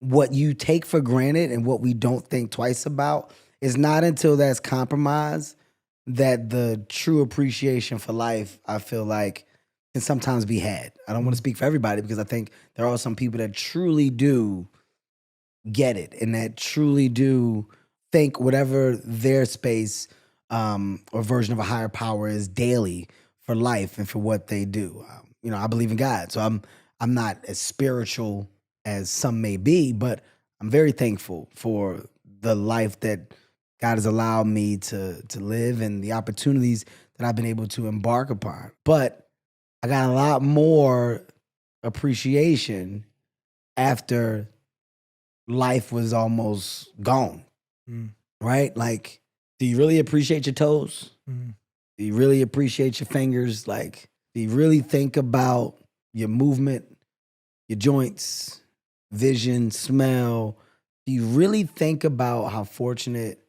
What you take for granted and what we don't think twice about is not until that's compromised that the true appreciation for life, I feel like, can sometimes be had. I don't want to speak for everybody because I think there are some people that truly do get it and that truly do think whatever their space or version of a higher power is daily for life and for what they do. I believe in God, so I'm not as spiritual as some may be, but I'm very thankful for the life that God has allowed me to live and the opportunities that I've been able to embark upon. But I got a lot more appreciation after life was almost gone, right? Like, do you really appreciate your toes? Do you really appreciate your fingers? Like, do you really think about your movement, your joints, vision, smell? Do you really think about how fortunate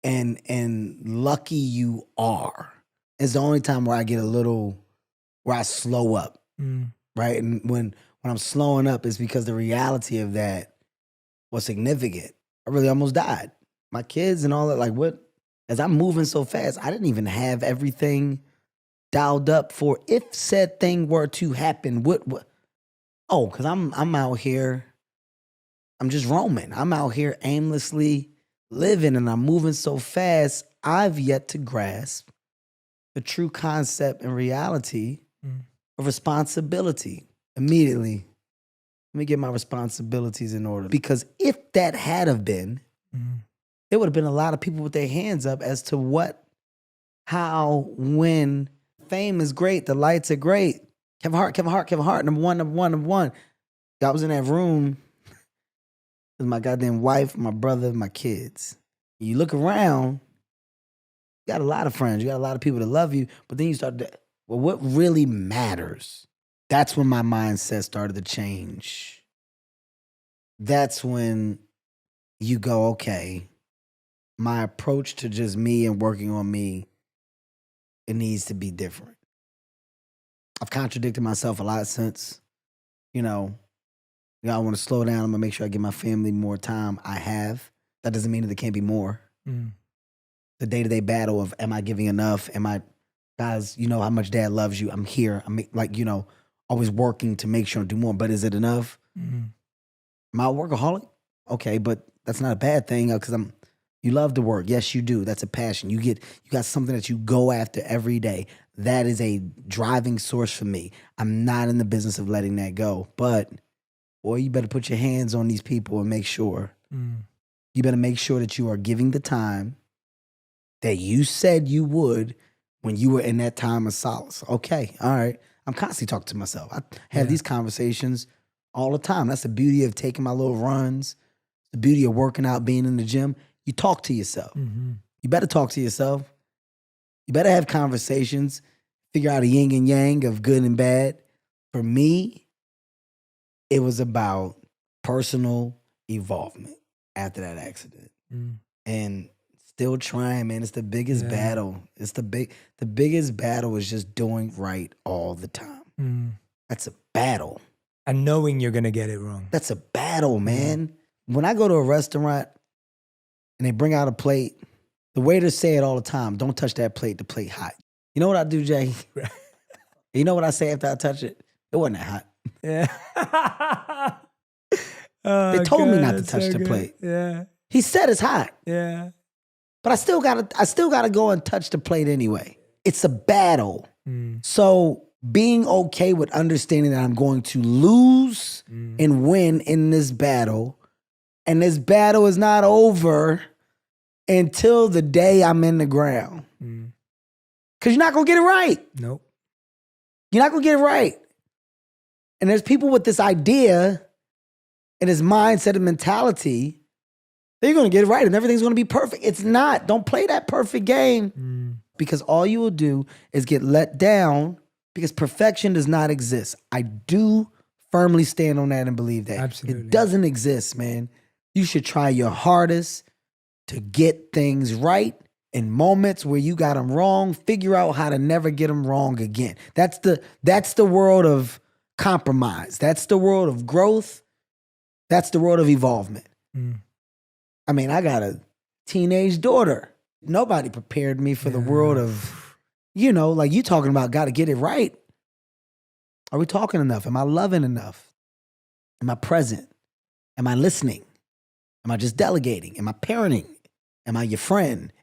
and lucky you are? It's the only time where I get where I slow up, right? And when I'm slowing up, it's because the reality of that was significant. I really almost died. My kids and all that, like what? As I'm moving so fast, I didn't even have everything dialed up for if said thing were to happen. What? Oh, because I'm out here. I'm just roaming. I'm out here aimlessly living and I'm moving so fast. I've yet to grasp the true concept and reality of responsibility. Immediately, let me get my responsibilities in order. Because if that had have been, there would have been a lot of people with their hands up as to what, how, when. Fame is great. The lights are great. Kevin Hart, number one. I was in that room with my goddamn wife, my brother, my kids. You look around, you got a lot of friends. You got a lot of people that love you. But then you start to, well, what really matters? That's when my mindset started to change. That's when you go, okay, my approach to just me and working on me, it needs to be different. I've contradicted myself a lot since, I want to slow down. I'm going to make sure I give my family more time. I have. That doesn't mean that there can't be more. The day-to-day battle of, am I giving enough? Guys, you know how much dad loves you. I'm here. I'm like, always working to make sure I do more. But is it enough? Am I a workaholic? Okay, but that's not a bad thing because you love to work. Yes, you do. That's a passion. You got something that you go after every day. That is a driving source for me. I'm not in the business of letting that go. But, boy, you better put your hands on these people and make sure. You better make sure that you are giving the time that you said you would when you were in that time of solace. Okay, all right. I'm constantly talking to myself. I have these conversations all the time. That's the beauty of taking my little runs, the beauty of working out, being in the gym. You talk to yourself. You better talk to yourself. You better have conversations, figure out a yin and yang of good and bad. For me, it was about personal evolvement after that accident. And still trying, man. It's the biggest battle. It's the biggest battle is just doing right all the time. That's a battle. And knowing you're going to get it wrong. That's a battle, man. When I go to a restaurant and they bring out a plate, the waiters say it all the time, don't touch that plate, the plate hot. You know what I do, Jay? You know what I say after I touch it? It wasn't that hot. Yeah. They told me not to touch the plate. Yeah. He said it's hot. Yeah. But I still gotta go and touch the plate anyway. It's a battle. So being okay with understanding that I'm going to lose and win in this battle, and this battle is not over until the day I'm in the ground. Because you're not gonna get it right. Nope. You're not gonna get it right. And there's people with this idea and this mindset and mentality, they're gonna get it right and everything's gonna be perfect. It's not. Don't play that perfect game. Because all you will do is get let down because perfection does not exist. I do firmly stand on that and believe that. Absolutely. It doesn't exist, man. You should try your hardest to get things right in moments where you got them wrong, figure out how to never get them wrong again. That's the world of compromise. That's the world of growth. That's the world of evolvement. I mean, I got a teenage daughter. Nobody prepared me for the world of, like you talking about got to get it right. Are we talking enough? Am I loving enough? Am I present? Am I listening? Am I just delegating? Am I parenting? Am I your friend?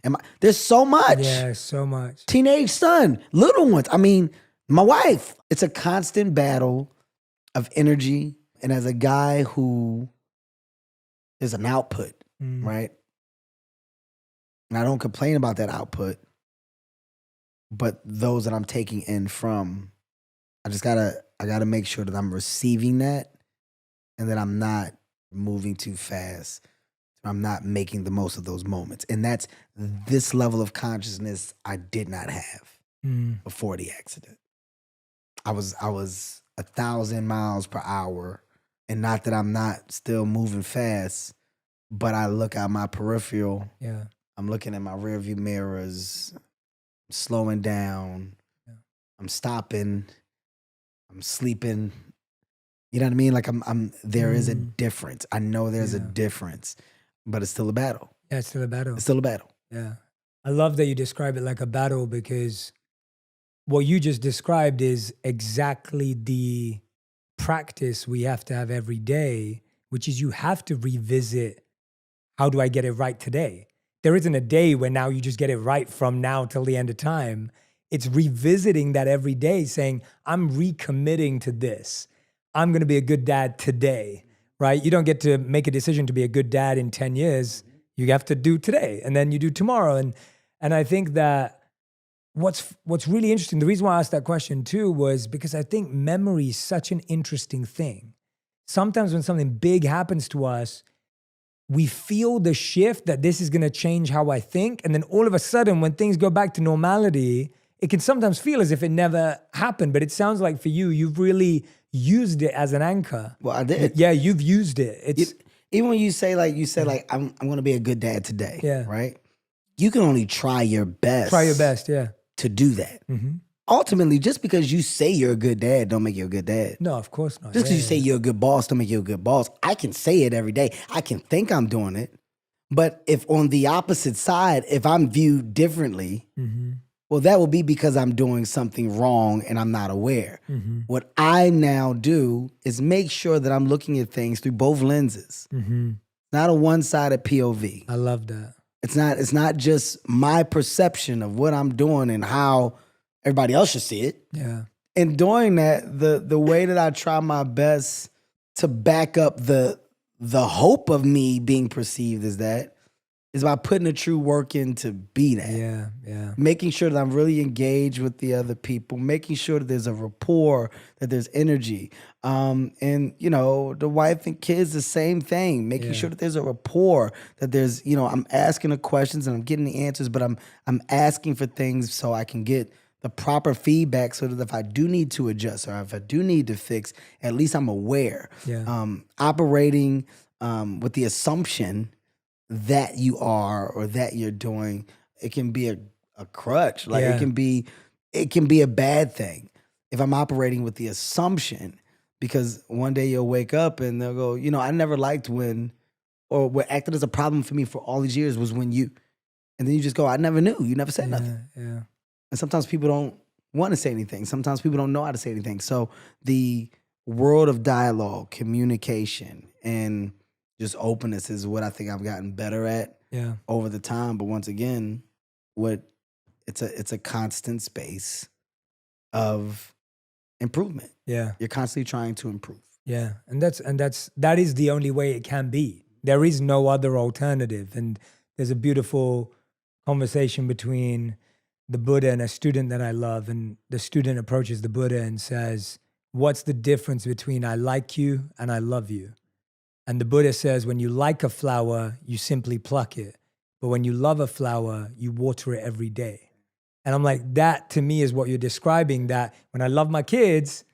There's so much. Yeah, so much. Teenage son, little ones. I mean, my wife. It's a constant battle of energy. And as a guy who is an output, right? And I don't complain about that output, but those that I'm taking in from, I gotta make sure that I'm receiving that and that I'm not moving too fast. I'm not making the most of those moments. And that's this level of consciousness I did not have before the accident. I was 1,000 miles per hour. And not that I'm not still moving fast, but I look at my peripheral. Yeah. I'm looking at my rearview mirrors, I'm slowing down. Yeah. I'm stopping. I'm sleeping. You know what I mean? Like there is a difference. I know there's a difference, but it's still a battle. Yeah, it's still a battle. It's still a battle. Yeah. I love that you describe it like a battle, because what you just described is exactly the practice we have to have every day, which is you have to revisit, how do I get it right today? There isn't a day where now you just get it right from now till the end of time. It's revisiting that every day, saying, I'm recommitting to this. I'm going to be a good dad today, right? You don't get to make a decision to be a good dad in 10 years. You have to do today, and then you do tomorrow. And I think that what's really interesting, the reason why I asked that question too was because I think memory is such an interesting thing. Sometimes when something big happens to us, we feel the shift that this is going to change how I think. And then all of a sudden, when things go back to normality, it can sometimes feel as if it never happened. But it sounds like for you, you've really used it as an anchor. Well, I did. Yeah, you've used it. Even when you say I'm going to be a good dad today, yeah, right? You can only try your best. Try your best, yeah. To do that. Mm-hmm. Ultimately, just because you say you're a good dad don't make you a good dad. No, of course not. Just because you say you're a good boss don't make you a good boss. I can say it every day. I can think I'm doing it. But if on the opposite side, if I'm viewed differently, well, that will be because I'm doing something wrong and I'm not aware. What I now do is make sure that I'm looking at things through both lenses. Not a one-sided POV. I love that. It's not just my perception of what I'm doing and how everybody else should see it. Yeah. In doing that, the way that I try my best to back up the hope of me being perceived as that is by putting the true work in to be that. Yeah, yeah. Making sure that I'm really engaged with the other people, making sure that there's a rapport, that there's energy. And, the wife and kids, the same thing, making sure that there's a rapport, that there's, I'm asking the questions and I'm getting the answers, but I'm asking for things so I can get the proper feedback so that if I do need to adjust or if I do need to fix, at least I'm aware. Yeah. Operating with the assumption that you are or that you're doing, it can be a crutch. Like it can be a bad thing if I'm operating with the assumption, because one day you'll wake up and they'll go, I never liked when, or what acted as a problem for me for all these years was when you, and then you just go, I never knew. You never said nothing. Yeah. And sometimes people don't want to say anything. Sometimes people don't know how to say anything. So the world of dialogue, communication, and just openness is what I think I've gotten better at over the time. But once again, it's a constant space of improvement. Yeah. You're constantly trying to improve. Yeah. And that is the only way it can be. There is no other alternative. And there's a beautiful conversation between the Buddha and a student that I love. And the student approaches the Buddha and says, what's the difference between I like you and I love you? And the Buddha says, when you like a flower, you simply pluck it. But when you love a flower, you water it every day. And I'm like, that to me is what you're describing, that when I love my kids,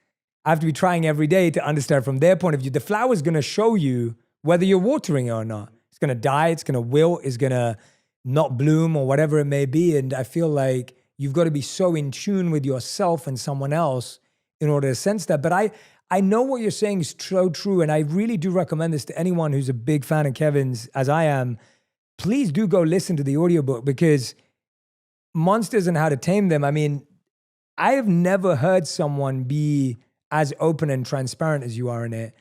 I have to be trying every day to understand from their point of view. The flower's going to show you whether you're watering it or not. It's going to die, it's going to wilt, it's going to not bloom or whatever it may be. And I feel like you've got to be so in tune with yourself and someone else in order to sense that. But I know what you're saying is so true. And I really do recommend this to anyone who's a big fan of Kevin's, as I am. Please do go listen to the audiobook, because Monsters and How to Tame Them. I mean, I have never heard someone be as open and transparent as you are in it.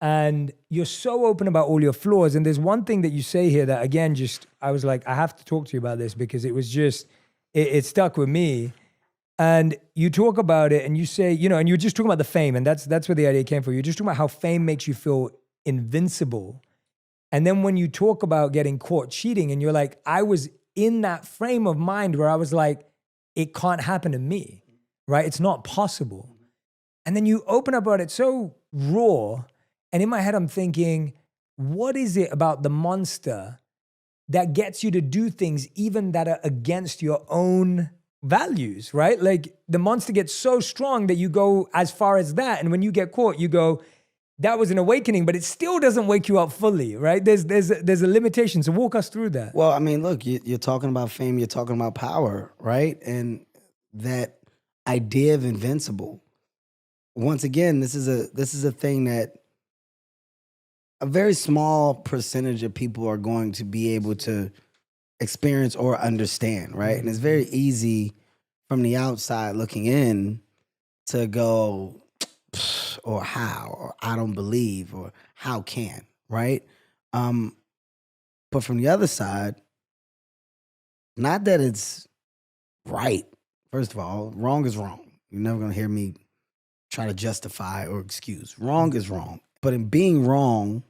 And you're so open about all your flaws. And there's one thing that you say here that, again, just, I was like, I have to talk to you about this, because it was just, it stuck with me. And you talk about it and you say, you know, and you're just talking about the fame, and that's where the idea came from. You're just talking about how fame makes you feel invincible. And then when you talk about getting caught cheating, and you're like, I was in that frame of mind where I was like, it can't happen to me, right? It's not possible. And then you open up about it so raw. And in my head, I'm thinking, what is it about the monster that gets you to do things even that are against your own values, right? Like the monster gets so strong that you go as far as that. And when you get caught, you go, that was an awakening, but it still doesn't wake you up fully, right? There's a limitation. So walk us through that. Well, I mean, look, you're talking about fame, you're talking about power, right? And that idea of invincible. Once again, this is a thing that a very small percentage of people are going to be able to experience or understand, right? And it's very easy from the outside looking in to go, or how, or I don't believe, or how can, right? But from the other side, not that it's right. First of all, wrong is wrong. You're never gonna hear me try to justify or excuse. Wrong is wrong. But in being wrong,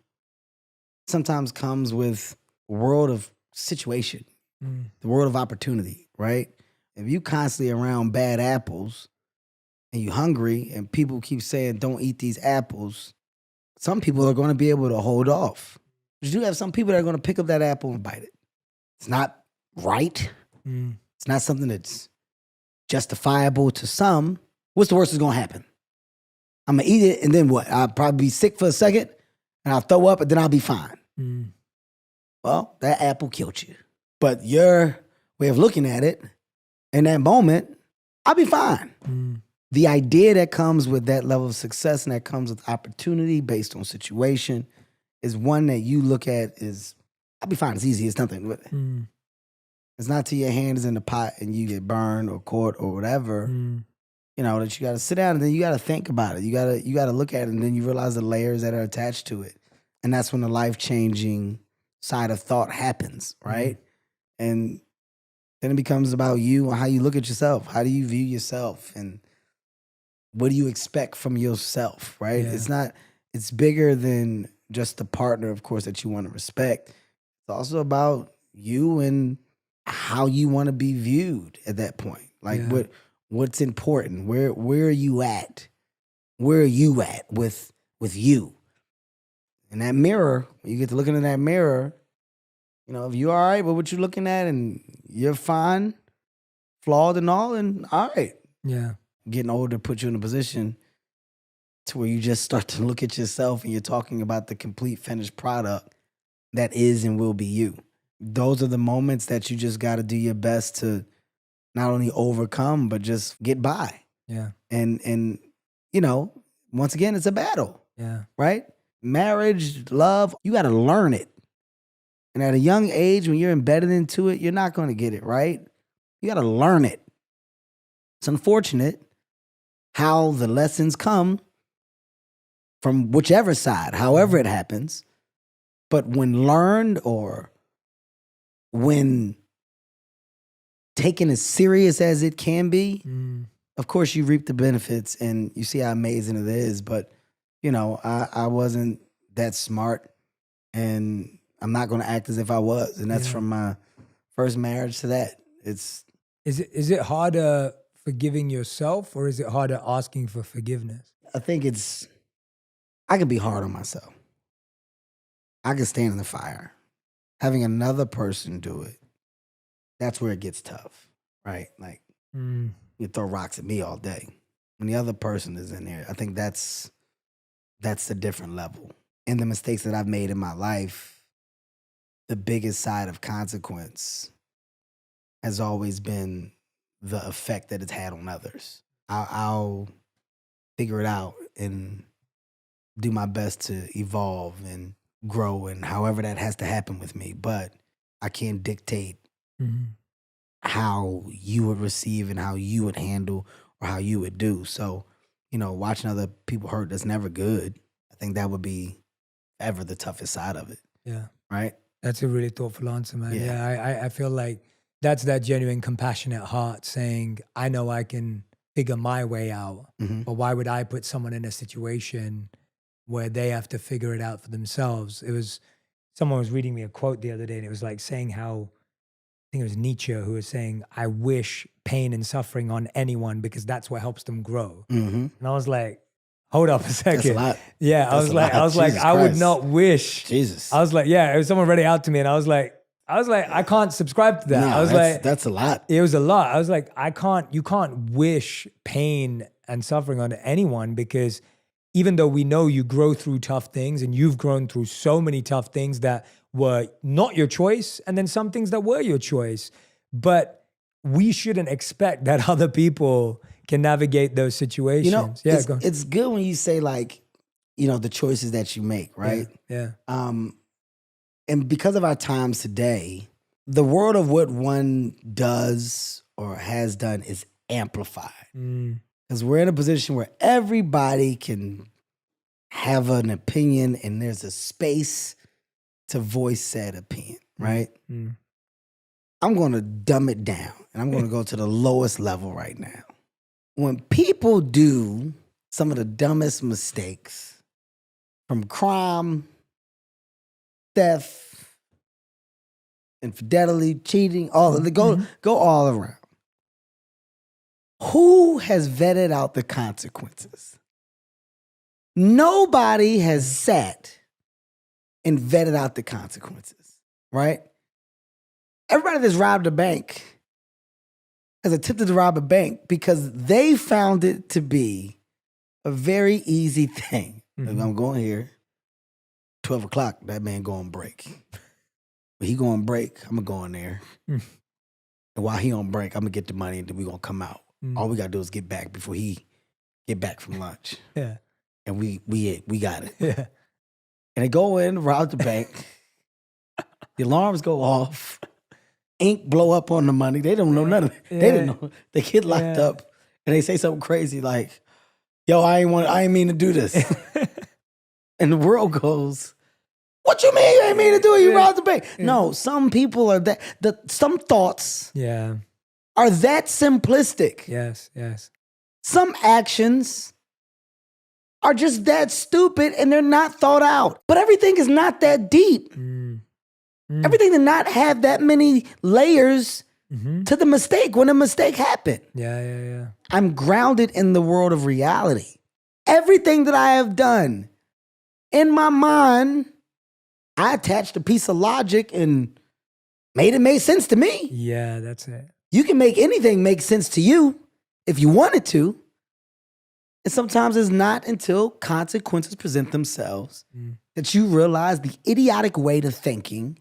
sometimes comes with a world of situation, the world of opportunity, right? If you constantly around bad apples and you're hungry and people keep saying, don't eat these apples, some people are going to be able to hold off. But you do have some people that are going to pick up that apple and bite it. It's not right. It's not something that's justifiable to some. What's the worst that's going to happen? I'm going to eat it, and then what? I'll probably be sick for a second, and I'll throw up, and then I'll be fine. Well, that apple killed you. But your way of looking at it, in that moment, I'll be fine. The idea that comes with that level of success and that comes with opportunity based on situation is one that you look at as, I'll be fine, it's easy, it's nothing with it. It's not till your hand is in the pot and you get burned or caught or whatever, you know, that you got to sit down and then you got to think about it. You got to look at it, and then you realize the layers that are attached to it. And that's when the life-changing side of thought happens, right? And then it becomes about you and how you look at yourself. How do you view yourself? And what do you expect from yourself, right? Yeah. It's bigger than just the partner, of course, that you want to respect. It's also about you and how you want to be viewed at that point. Like what's important? Where are you at? Where are you at with you? In that mirror, when you get to looking in that mirror, you know, if you're all right with what you're looking at and you're fine, flawed and all, and all right. Yeah. Getting older put you in a position to where you just start to look at yourself and you're talking about the complete finished product that is and will be you. Those are the moments that you just got to do your best to not only overcome, but just get by. Yeah. And you know, once again, it's a battle. Yeah. Right? Marriage, love, you got to learn it. And at a young age, when you're embedded into it, you're not going to get it right. You got to learn it. It's unfortunate how the lessons come from whichever side, however it happens. But when learned or when taken as serious as it can be, of course you reap the benefits and you see how amazing it is. But, you know, I wasn't that smart, and I'm not going to act as if I was. And that's from my first marriage to that. Is it harder forgiving yourself, or is it harder asking for forgiveness? I think I can be hard on myself. I can stand in the fire. Having another person do it, that's where it gets tough, right? Like, you throw rocks at me all day. When the other person is in there, I think that's a different level. And the mistakes that I've made in my life, the biggest side of consequence has always been the effect that it's had on others. I'll figure it out and do my best to evolve and grow, and however that has to happen with me. But I can't dictate how you would receive and how you would handle or how you would do. So, watching other people hurt, that's never good. I think that would be ever the toughest side of it. Yeah. Right? That's a really thoughtful answer, man. Yeah. Yeah, I feel like that's that genuine, compassionate heart saying, I know I can figure my way out, but why would I put someone in a situation where they have to figure it out for themselves? Someone was reading me a quote the other day, and it was like saying how, I think it was Nietzsche who was saying, I wish pain and suffering on anyone because that's what helps them grow. And I was like, hold up a second. That's a lot. Yeah, I was like, Jesus I would Christ. not wish. Jesus. I was like, yeah, it was someone read it out to me, and I was like, I can't subscribe to that. No, I was like, that's a lot. it was a lot. I was like, you can't wish pain and suffering on anyone, because even though we know you grow through tough things, and you've grown through so many tough things that were not your choice, and then some things that were your choice, but we shouldn't expect that other people can navigate those situations. It's good when you say like, the choices that you make, right? Yeah. And because of our times today, the world of what one does or has done is amplified. Because we're in a position where everybody can have an opinion, and there's a space to voice said opinion, right? I'm going to dumb it down, and I'm going to go to the lowest level right now. When people do some of the dumbest mistakes, from crime, theft, infidelity, cheating, all of the go all around. Who has vetted out the consequences? Nobody has sat and vetted out the consequences, right? Everybody that's robbed a bank has attempted to rob a bank because they found it to be a very easy thing. If I'm going here, 12 o'clock, that man going break. But he going break, I'm going to go in there. And while he on break, I'm going to get the money, and then we going to come out. All we got to do is get back before he get back from lunch. Yeah. And we got it. Yeah. And they go in, rob the bank. The alarms go off. Ink blow up on the money. They don't know none of it. Yeah. They didn't know. They get locked up, and they say something crazy like, yo, I ain't mean to do this. And the world goes, what you mean you ain't mean to do it? You robbed the bank. No, some people are some thoughts are that simplistic. Yes. Some actions are just that stupid, and they're not thought out. But everything is not that deep. Everything did not have that many layers to the mistake when a mistake happened. Yeah. I'm grounded in the world of reality. Everything that I have done, in my mind, I attached a piece of logic and made it make sense to me. Yeah, that's it. You can make anything make sense to you if you wanted to. And sometimes it's not until consequences present themselves that you realize the idiotic way to thinking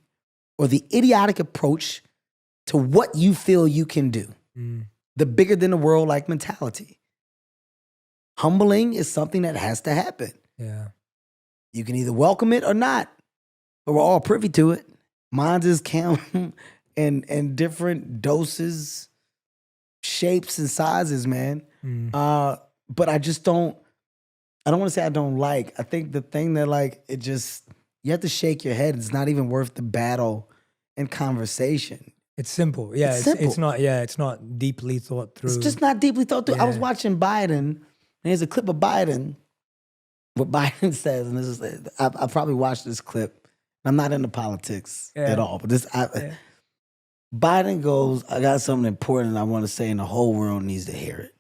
or the idiotic approach to what you feel you can do. The bigger than the world like mentality. Humbling is something that has to happen. Yeah. You can either welcome it or not, but we're all privy to it. Mine is come in different doses, shapes, and sizes, man. But I just don't want to say I don't like. I think the thing that you have to shake your head. It's not even worth the battle and conversation. It's simple. Yeah, It's simple. It's not deeply thought through. It's just not deeply thought through. I was Yeah. watching Biden, and there's a clip of Biden. What Biden says, and this is I probably watched this clip. I'm not into politics at all, but Biden goes, I got something important I want to say, and the whole world needs to hear it.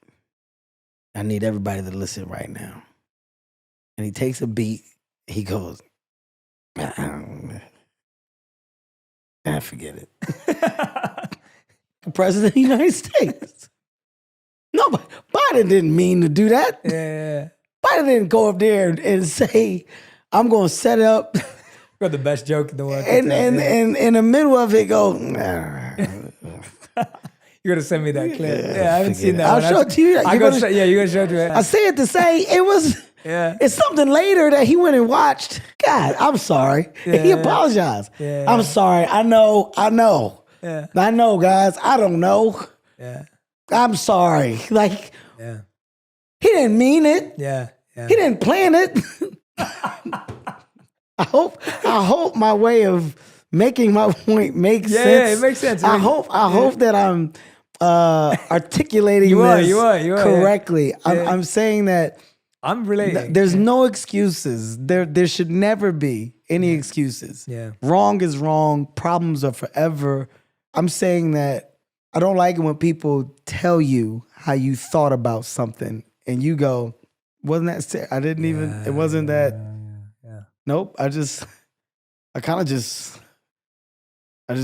I need everybody to listen right now. And he takes a beat. He goes, forget it. The President of the United States. No, but Biden didn't mean to do that. Yeah. Biden didn't go up there and say, I'm going to set up Got the best joke in the world. and in the middle of it, go. You gotta send me that clip. Yeah, I haven't seen that. I'll one. show it to you. I gotta you gotta show it to me. I say it to say it was. Yeah. It's something later that he went and watched. God, I'm sorry. And he Yeah. apologized. Yeah. I'm sorry. I know. Yeah. I know, guys. I don't know. Yeah. I'm sorry. Like, Yeah. he didn't mean it. Yeah. Yeah. He didn't plan it. I hope my way of making my point makes Yeah, sense. yeah, it makes sense. I hope that I'm articulating You are, this you are, correctly. Yeah. I'm saying that I'm relating. there's no excuses. There should never be any excuses. Yeah. Wrong is wrong. Problems are forever. I'm saying that I don't like it when people tell you how you thought about something and you go, wasn't that I didn't even, it wasn't that. Yeah. Nope. I just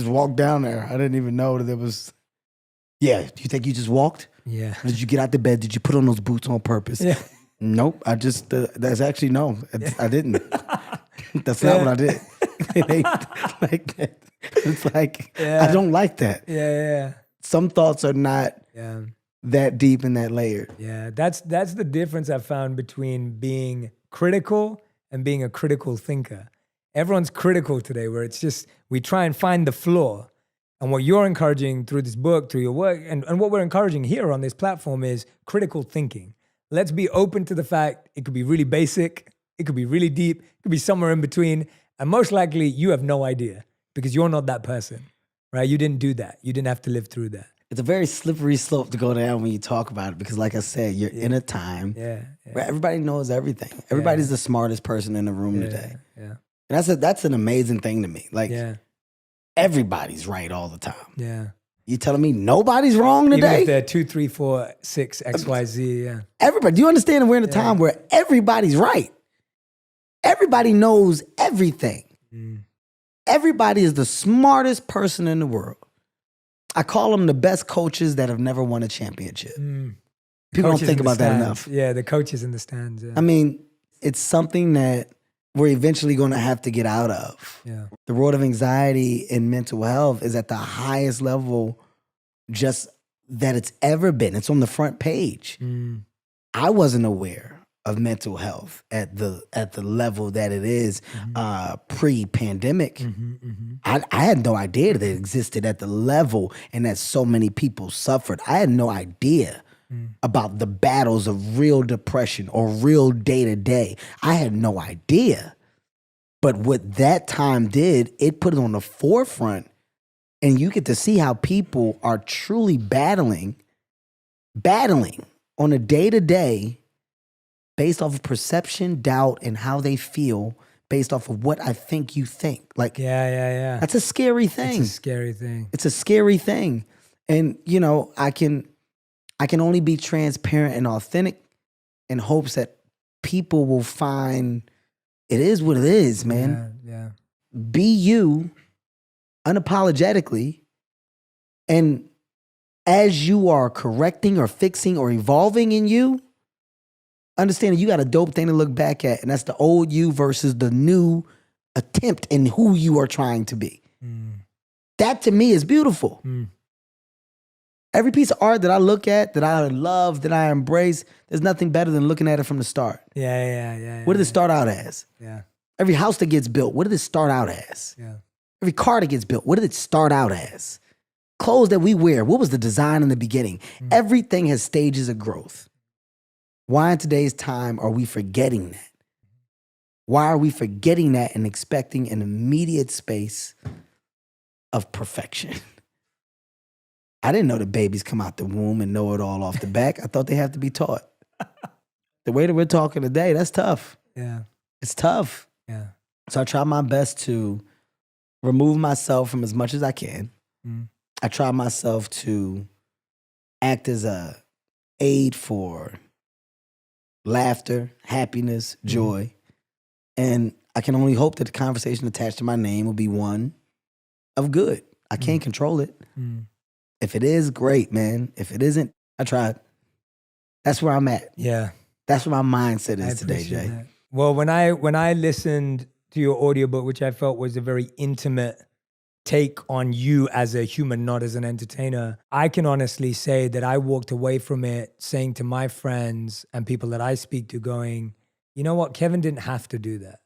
walked down there. I didn't even know that there was. Yeah. Do you think you just walked? Yeah. Did you get out the bed? Did you put on those boots on purpose? Yeah. Nope. I just, that's actually no. I didn't. That's not what I did. It ain't like that. It's like, I don't like that. Yeah. Some thoughts are not Yeah. that deep and that layered. Yeah. That's the difference I've found between being critical and being a critical thinker. Everyone's critical today, where it's just we try and find the flaw. And what you're encouraging through this book, through your work, and what we're encouraging here on this platform is critical thinking. Let's be open to the fact it could be really basic, it could be really deep, it could be somewhere in between. And most likely you have no idea because you're not that person, right? You didn't do that. You didn't have to live through that. It's a very slippery slope to go down when you talk about it because, like I said, you're in a time where everybody knows everything. Everybody's the smartest person in the room today. Yeah. And that's an amazing thing to me. Like, Yeah. everybody's right all the time. Yeah. You telling me nobody's wrong Even today? if they're 2, 3, 4, 6, XYZ, yeah. Everybody. Do you understand that we're in a time where everybody's right? Everybody knows everything. Everybody is the smartest person in the world. I call them the best coaches that have never won a championship. People don't Coaches think in the about that stands. enough. Yeah, the coaches in the stands. Yeah. I mean, it's something that we're eventually going to have to get out of. Yeah. The world of anxiety and mental health is at the highest level just that it's ever been. It's on the front page. I wasn't aware of mental health at the level that it is pre-pandemic. I had no idea that it existed at the level and that so many people suffered. I had no idea about the battles of real depression or real day-to-day. I had no idea. But what that time did, it put it on the forefront, and you get to see how people are truly battling on a day-to-day based off of perception, doubt, and how they feel based off of what I think you think. Like, Yeah. that's a scary thing. It's a scary thing. It's a scary thing. And, you know, I can only be transparent and authentic in hopes that people will find it is what it is, man. Yeah. Be you unapologetically. And as you are correcting or fixing or evolving in you, understand that you got a dope thing to look back at. And that's the old you versus the new attempt in who you are trying to be. That to me is beautiful. Every piece of art that I look at, that I love, that I embrace, there's nothing better than looking at it from the start. Yeah. What did it start out as? Yeah. Every house that gets built, what did it start out as? Yeah. Every car that gets built, what did it start out as? Clothes that we wear, what was the design in the beginning? Everything has stages of growth. Why in today's time are we forgetting that? Why are we forgetting that and expecting an immediate space of perfection? I didn't know that babies come out the womb and know it all off the back. I thought they have to be taught. The way that we're talking today, that's tough. Yeah. It's tough. Yeah. So I try my best to remove myself from as much as I can. I try myself to act as a aid for laughter, happiness, joy. And I can only hope that the conversation attached to my name will be one of good. I can't control it. If it is, great, man. If it isn't, I tried. That's where I'm at. Yeah. That's where my mindset I is today, appreciate Jay. that. Well, when I listened to your audiobook, which I felt was a very intimate take on you as a human, not as an entertainer, I can honestly say that I walked away from it saying to my friends and people that I speak to, going, you know what, Kevin didn't have to do that.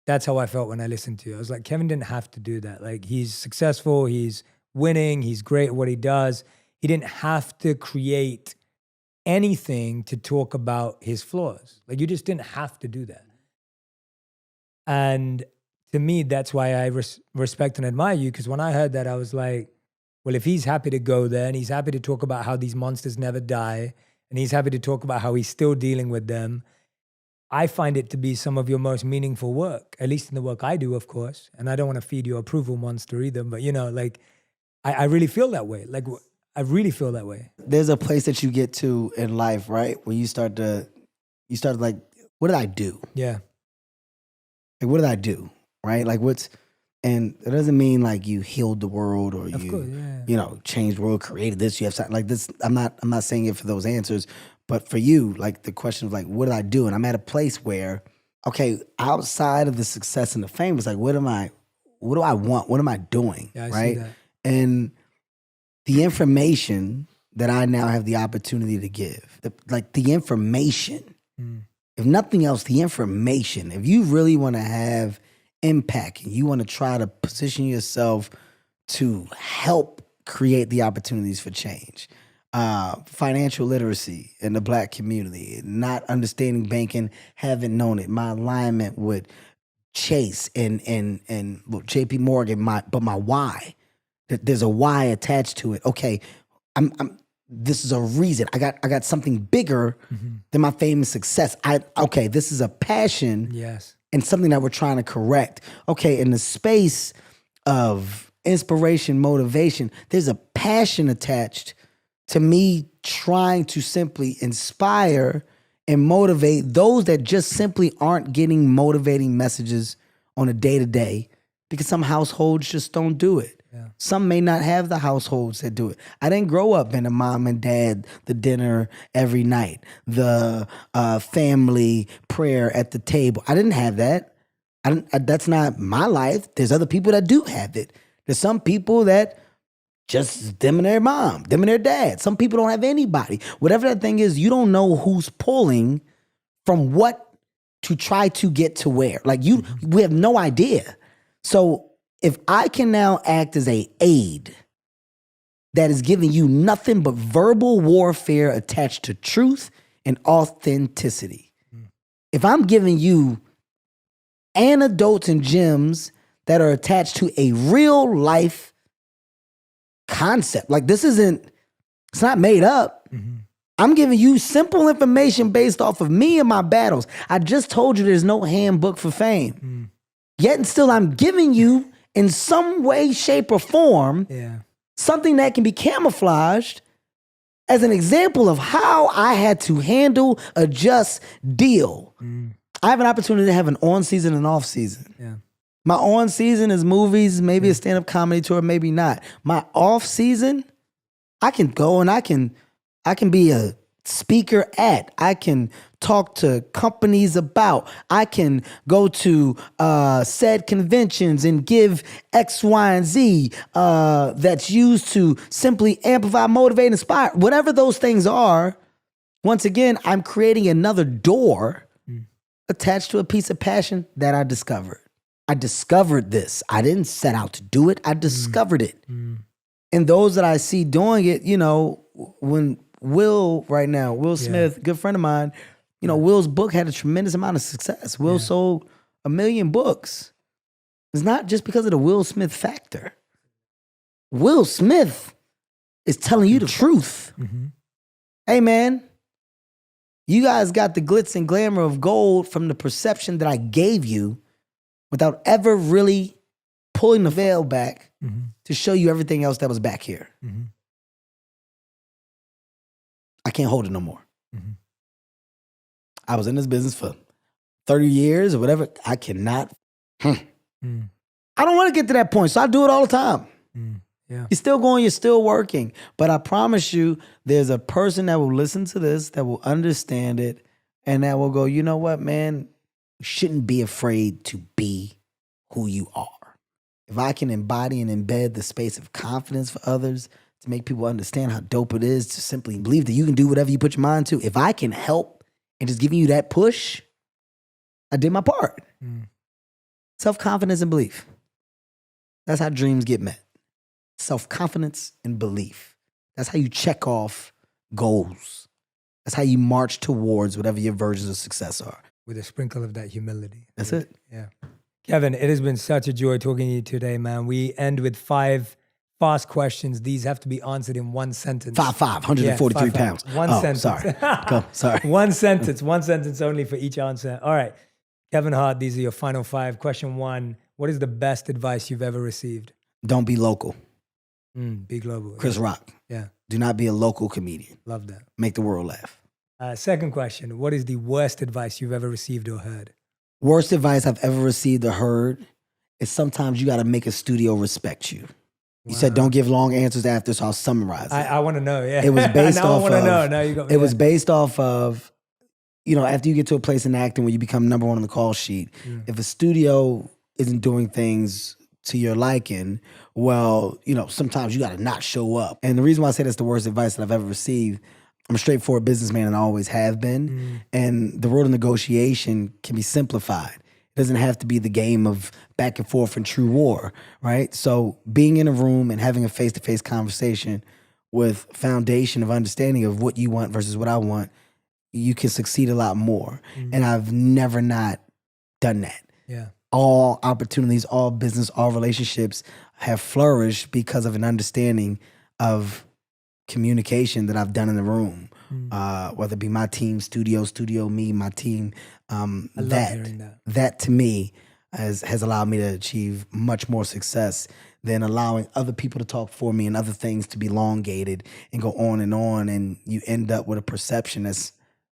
That's how I felt when I listened to you. I was like, Kevin didn't have to do that. Like, he's successful, he's winning, he's great at what he does. He didn't have to create anything to talk about his flaws. Like, you just didn't have to do that. And to me, that's why I respect and admire you, because when I heard that, I was like, well, if he's happy to go there and he's happy to talk about how these monsters never die, and he's happy to talk about how he's still dealing with them, I find it to be some of your most meaningful work, at least in the work I do, of course. And I don't want to feed your approval monster either, but you know, like, I really feel that way. Like, I really feel that way. There's a place that you get to in life, right? Where you start like, what did I do? Yeah. Like, what did I do? Right? Like, and it doesn't mean like you healed the world or Of you, course, yeah. you know, changed the world, created this. You have something like this. I'm not saying it for those answers, but for you, like the question of like, what did I do? And I'm at a place where, okay, outside of the success and the fame, it's like, what do I want? What am I doing? Yeah, I right? see that. And the information that I now have the opportunity to give, the information, if nothing else, the information, if you really want to have impact and you want to try to position yourself to help create the opportunities for change, financial literacy in the Black community, not understanding banking, haven't known it, my alignment with Chase and JP Morgan, my why. There's a why attached to it. Okay, this is a reason. I got something bigger than my fame and success. This is a passion. Yes. And something that we're trying to correct. Okay, in the space of inspiration, motivation, there's a passion attached to me trying to simply inspire and motivate those that just simply aren't getting motivating messages on a day-to-day, because some households just don't do it. Yeah. Some may not have the households that do it. I didn't grow up in a mom and dad, the dinner every night, the family prayer at the table. I didn't have that. That's not my life. There's other people that do have it. There's some people that just them and their mom, them and their dad. Some people don't have anybody. Whatever that thing is, you don't know who's pulling from what to try to get to where. Like we have no idea. So if I can now act as an aid that is giving you nothing but verbal warfare attached to truth and authenticity, if I'm giving you anecdotes and gems that are attached to a real life concept, like it's not made up. I'm giving you simple information based off of me and my battles. I just told you there's no handbook for fame. Yet and still I'm giving you in some way, shape, or form, something that can be camouflaged as an example of how I had to handle, adjust, deal. I have an opportunity to have an on season and off season. Yeah. My on season is movies, maybe a stand-up comedy tour, maybe not. My off season, I can go and I can be a speaker at. I can talk to companies about. I can go to said conventions and give X, Y, and Z that's used to simply amplify, motivate, inspire. Whatever those things are, once again, I'm creating another door attached to a piece of passion that I discovered. I discovered this. I didn't set out to do it. I discovered it. And those that I see doing it, you know, when Will Smith, good friend of mine, you know, Will's book had a tremendous amount of success. Will sold 1 million books. It's not just because of the Will Smith factor. Will Smith is telling you the truth. Hey, man, you guys got the glitz and glamour of gold from the perception that I gave you without ever really pulling the veil back to show you everything else that was back here. I can't hold it no more. I was in this business for 30 years or whatever. I cannot. I don't want to get to that point, so I do it all the time. You're still going, you're still working. But I promise you, there's a person that will listen to this, that will understand it, and that will go, you know what, man? you shouldn't be afraid to be who you are. If I can embody and embed the space of confidence for others to make people understand how dope it is to simply believe that you can do whatever you put your mind to, if I can help and just giving you that push, I did my part. Self-confidence and belief. That's how dreams get met. Self-confidence and belief. That's how you check off goals. That's how you march towards whatever your versions of success are. With a sprinkle of that humility. That's it. Yeah. Kevin, it has been such a joy talking to you today, man. We end with 5 fast questions. These have to be answered in one sentence. 5'5", 143 pounds. One sentence. Sorry. Go. Sorry. One sentence only for each answer. All right. Kevin Hart, these are your final 5. Question 1, what is the best advice you've ever received? Don't be local. Be global. Chris Rock. Yeah. Do not be a local comedian. Love that. Make the world laugh. Second question, what is the worst advice you've ever received or heard? Worst advice I've ever received or heard is sometimes you got to make a studio respect you. You said don't give long answers after, so I'll summarize it. I want to know, yeah. It was based now off I want to of, know. Now you got me it was there. based off of, after you get to a place in acting where you become number 1 on the call sheet, if a studio isn't doing things to your liking, well, sometimes you got to not show up. And the reason why I say that's the worst advice that I've ever received, I'm a straightforward businessman and I always have been. And the road of negotiation can be simplified. It doesn't have to be the game of back and forth and true war, right? So being in a room and having a face-to-face conversation with foundation of understanding of what you want versus what I want, you can succeed a lot more. And I've never not done that. Yeah. All opportunities, all business, all relationships have flourished because of an understanding of communication that I've done in the room, whether it be my team, studio me, my team. I love hearing that. That to me has allowed me to achieve much more success than allowing other people to talk for me and other things to be elongated and go on, and you end up with a perception that's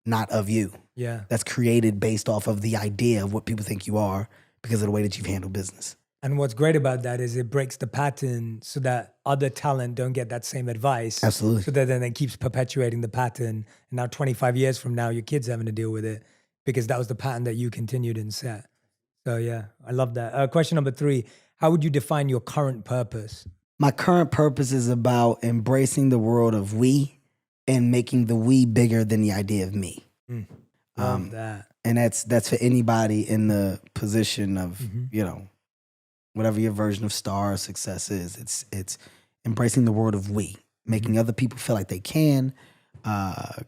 not of you. Yeah. That's created based off of the idea of what people think you are because of the way that you've handled business. And what's great about that is it breaks the pattern so that other talent don't get that same advice. Absolutely. So that then it keeps perpetuating the pattern. And now 25 years from now, your kid's having to deal with it because that was the pattern that you continued and set. So yeah, I love that. Question number 3, how would you define your current purpose? My current purpose is about embracing the world of we and making the we bigger than the idea of me. Love that. And that's for anybody in the position of, whatever your version of star or success is. It's embracing the world of we, making other people feel like they can,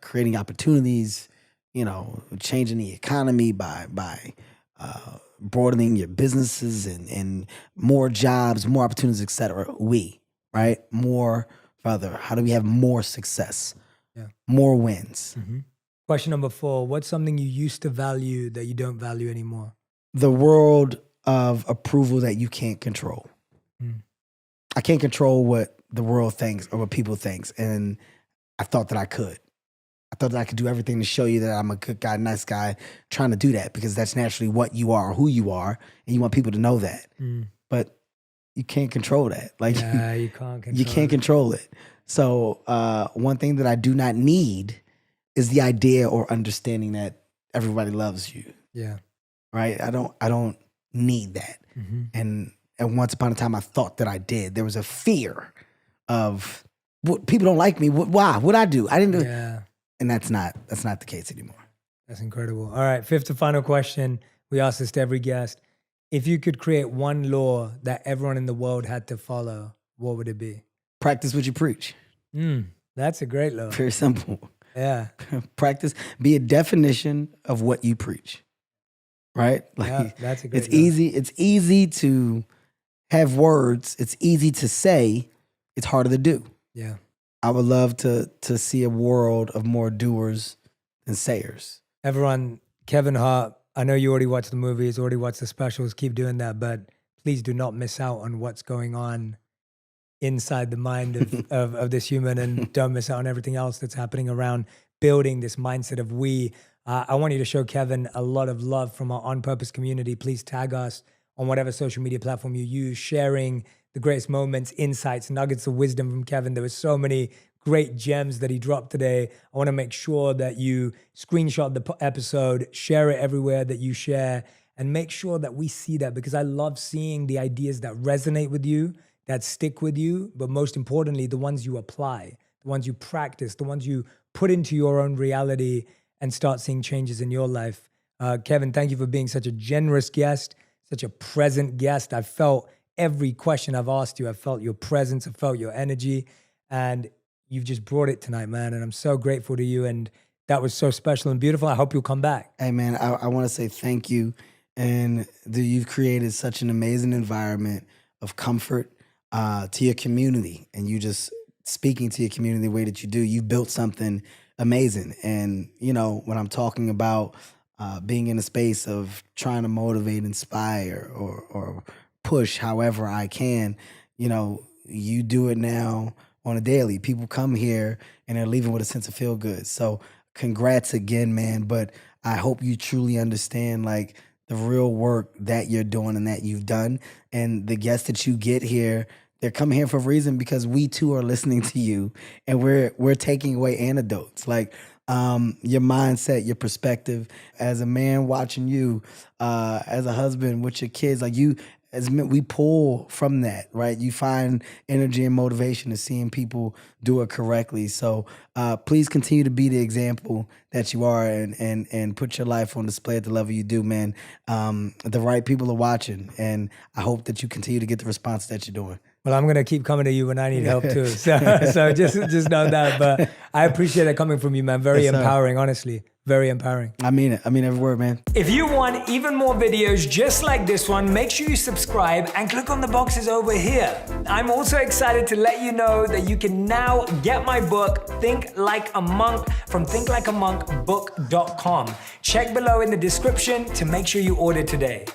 creating opportunities, changing the economy by broadening your businesses and more jobs, more opportunities, et cetera. We, right? More further. How do we have more success? Yeah. More wins. Question number 4, what's something you used to value that you don't value anymore? The world of approval that you can't control. I can't control what the world thinks or what people thinks. And I thought that I could. I thought that I could do everything to show you that I'm a good guy, nice guy, trying to do that because that's naturally what you are or who you are. And you want people to know that. But you can't control that. Yeah, you can't control you can't control it. So one thing that I do not need is the idea or understanding that everybody loves you. Yeah. Right? I don't need that. And once upon a time I thought that I did. There was a fear of what people don't like me. Why? What'd I do? I didn't do it. Yeah. And that's not the case anymore. That's incredible. All right, 5th and final question. We ask this to every guest. If you could create one law that everyone in the world had to follow, what would it be? Practice what you preach. That's a great law. Very simple. Yeah. Practice. Be a definition of what you preach. Right? Yeah, that's a great it's law. easy. It's easy to have words. It's easy to say. It's harder to do. Yeah. I would love to see a world of more doers than sayers. Everyone, Kevin Hart, I know you already watched the movies, already watched the specials. Keep doing that, but please do not miss out on what's going on inside the mind of this human, and don't miss out on everything else that's happening around building this mindset of we. I want you to show Kevin a lot of love from our On Purpose community. Please tag us on whatever social media platform you use, sharing the greatest moments, insights, nuggets of wisdom from Kevin. There were so many great gems that he dropped today. I want to make sure that you screenshot the episode, share it everywhere that you share, and make sure that we see that, because I love seeing the ideas that resonate with you, that stick with you, but most importantly, the ones you apply, the ones you practice, the ones you put into your own reality and start seeing changes in your life. Kevin, thank you for being such a generous guest, such a present guest. I felt every question I've asked you. I felt your presence. I felt your energy. And you've just brought it tonight, man. And I'm so grateful to you. And that was so special and beautiful. I hope you'll come back. Hey, man, I want to say thank you. And you've created such an amazing environment of comfort to your community. And you just speaking to your community the way that you do, you've built something amazing. And, you know, when I'm talking about being in a space of trying to motivate, inspire, or push however I can, you know, you do it now on a daily. People come here and they're leaving with a sense of feel good. So congrats again, man. But I hope you truly understand, like, the real work that you're doing and that you've done. And the guests that you get here, they're coming here for a reason, because we too are listening to you, and we're taking away antidotes. Like, your mindset, your perspective as a man watching you, as a husband with your kids, like you, as men, we pull from that, right? You find energy and motivation to seeing people do it correctly. So please continue to be the example that you are, and put your life on display at the level you do, man. The right people are watching, and I hope that you continue to get the response that you're doing. Well, I'm going to keep coming to you when I need help too. So just know that. But I appreciate it coming from you, man. Very empowering, honestly. Very empowering. I mean it. I mean every word, man. If you want even more videos just like this one, make sure you subscribe and click on the boxes over here. I'm also excited to let you know that you can now get my book, Think Like a Monk, from thinklikeamonkbook.com. Check below in the description to make sure you order today.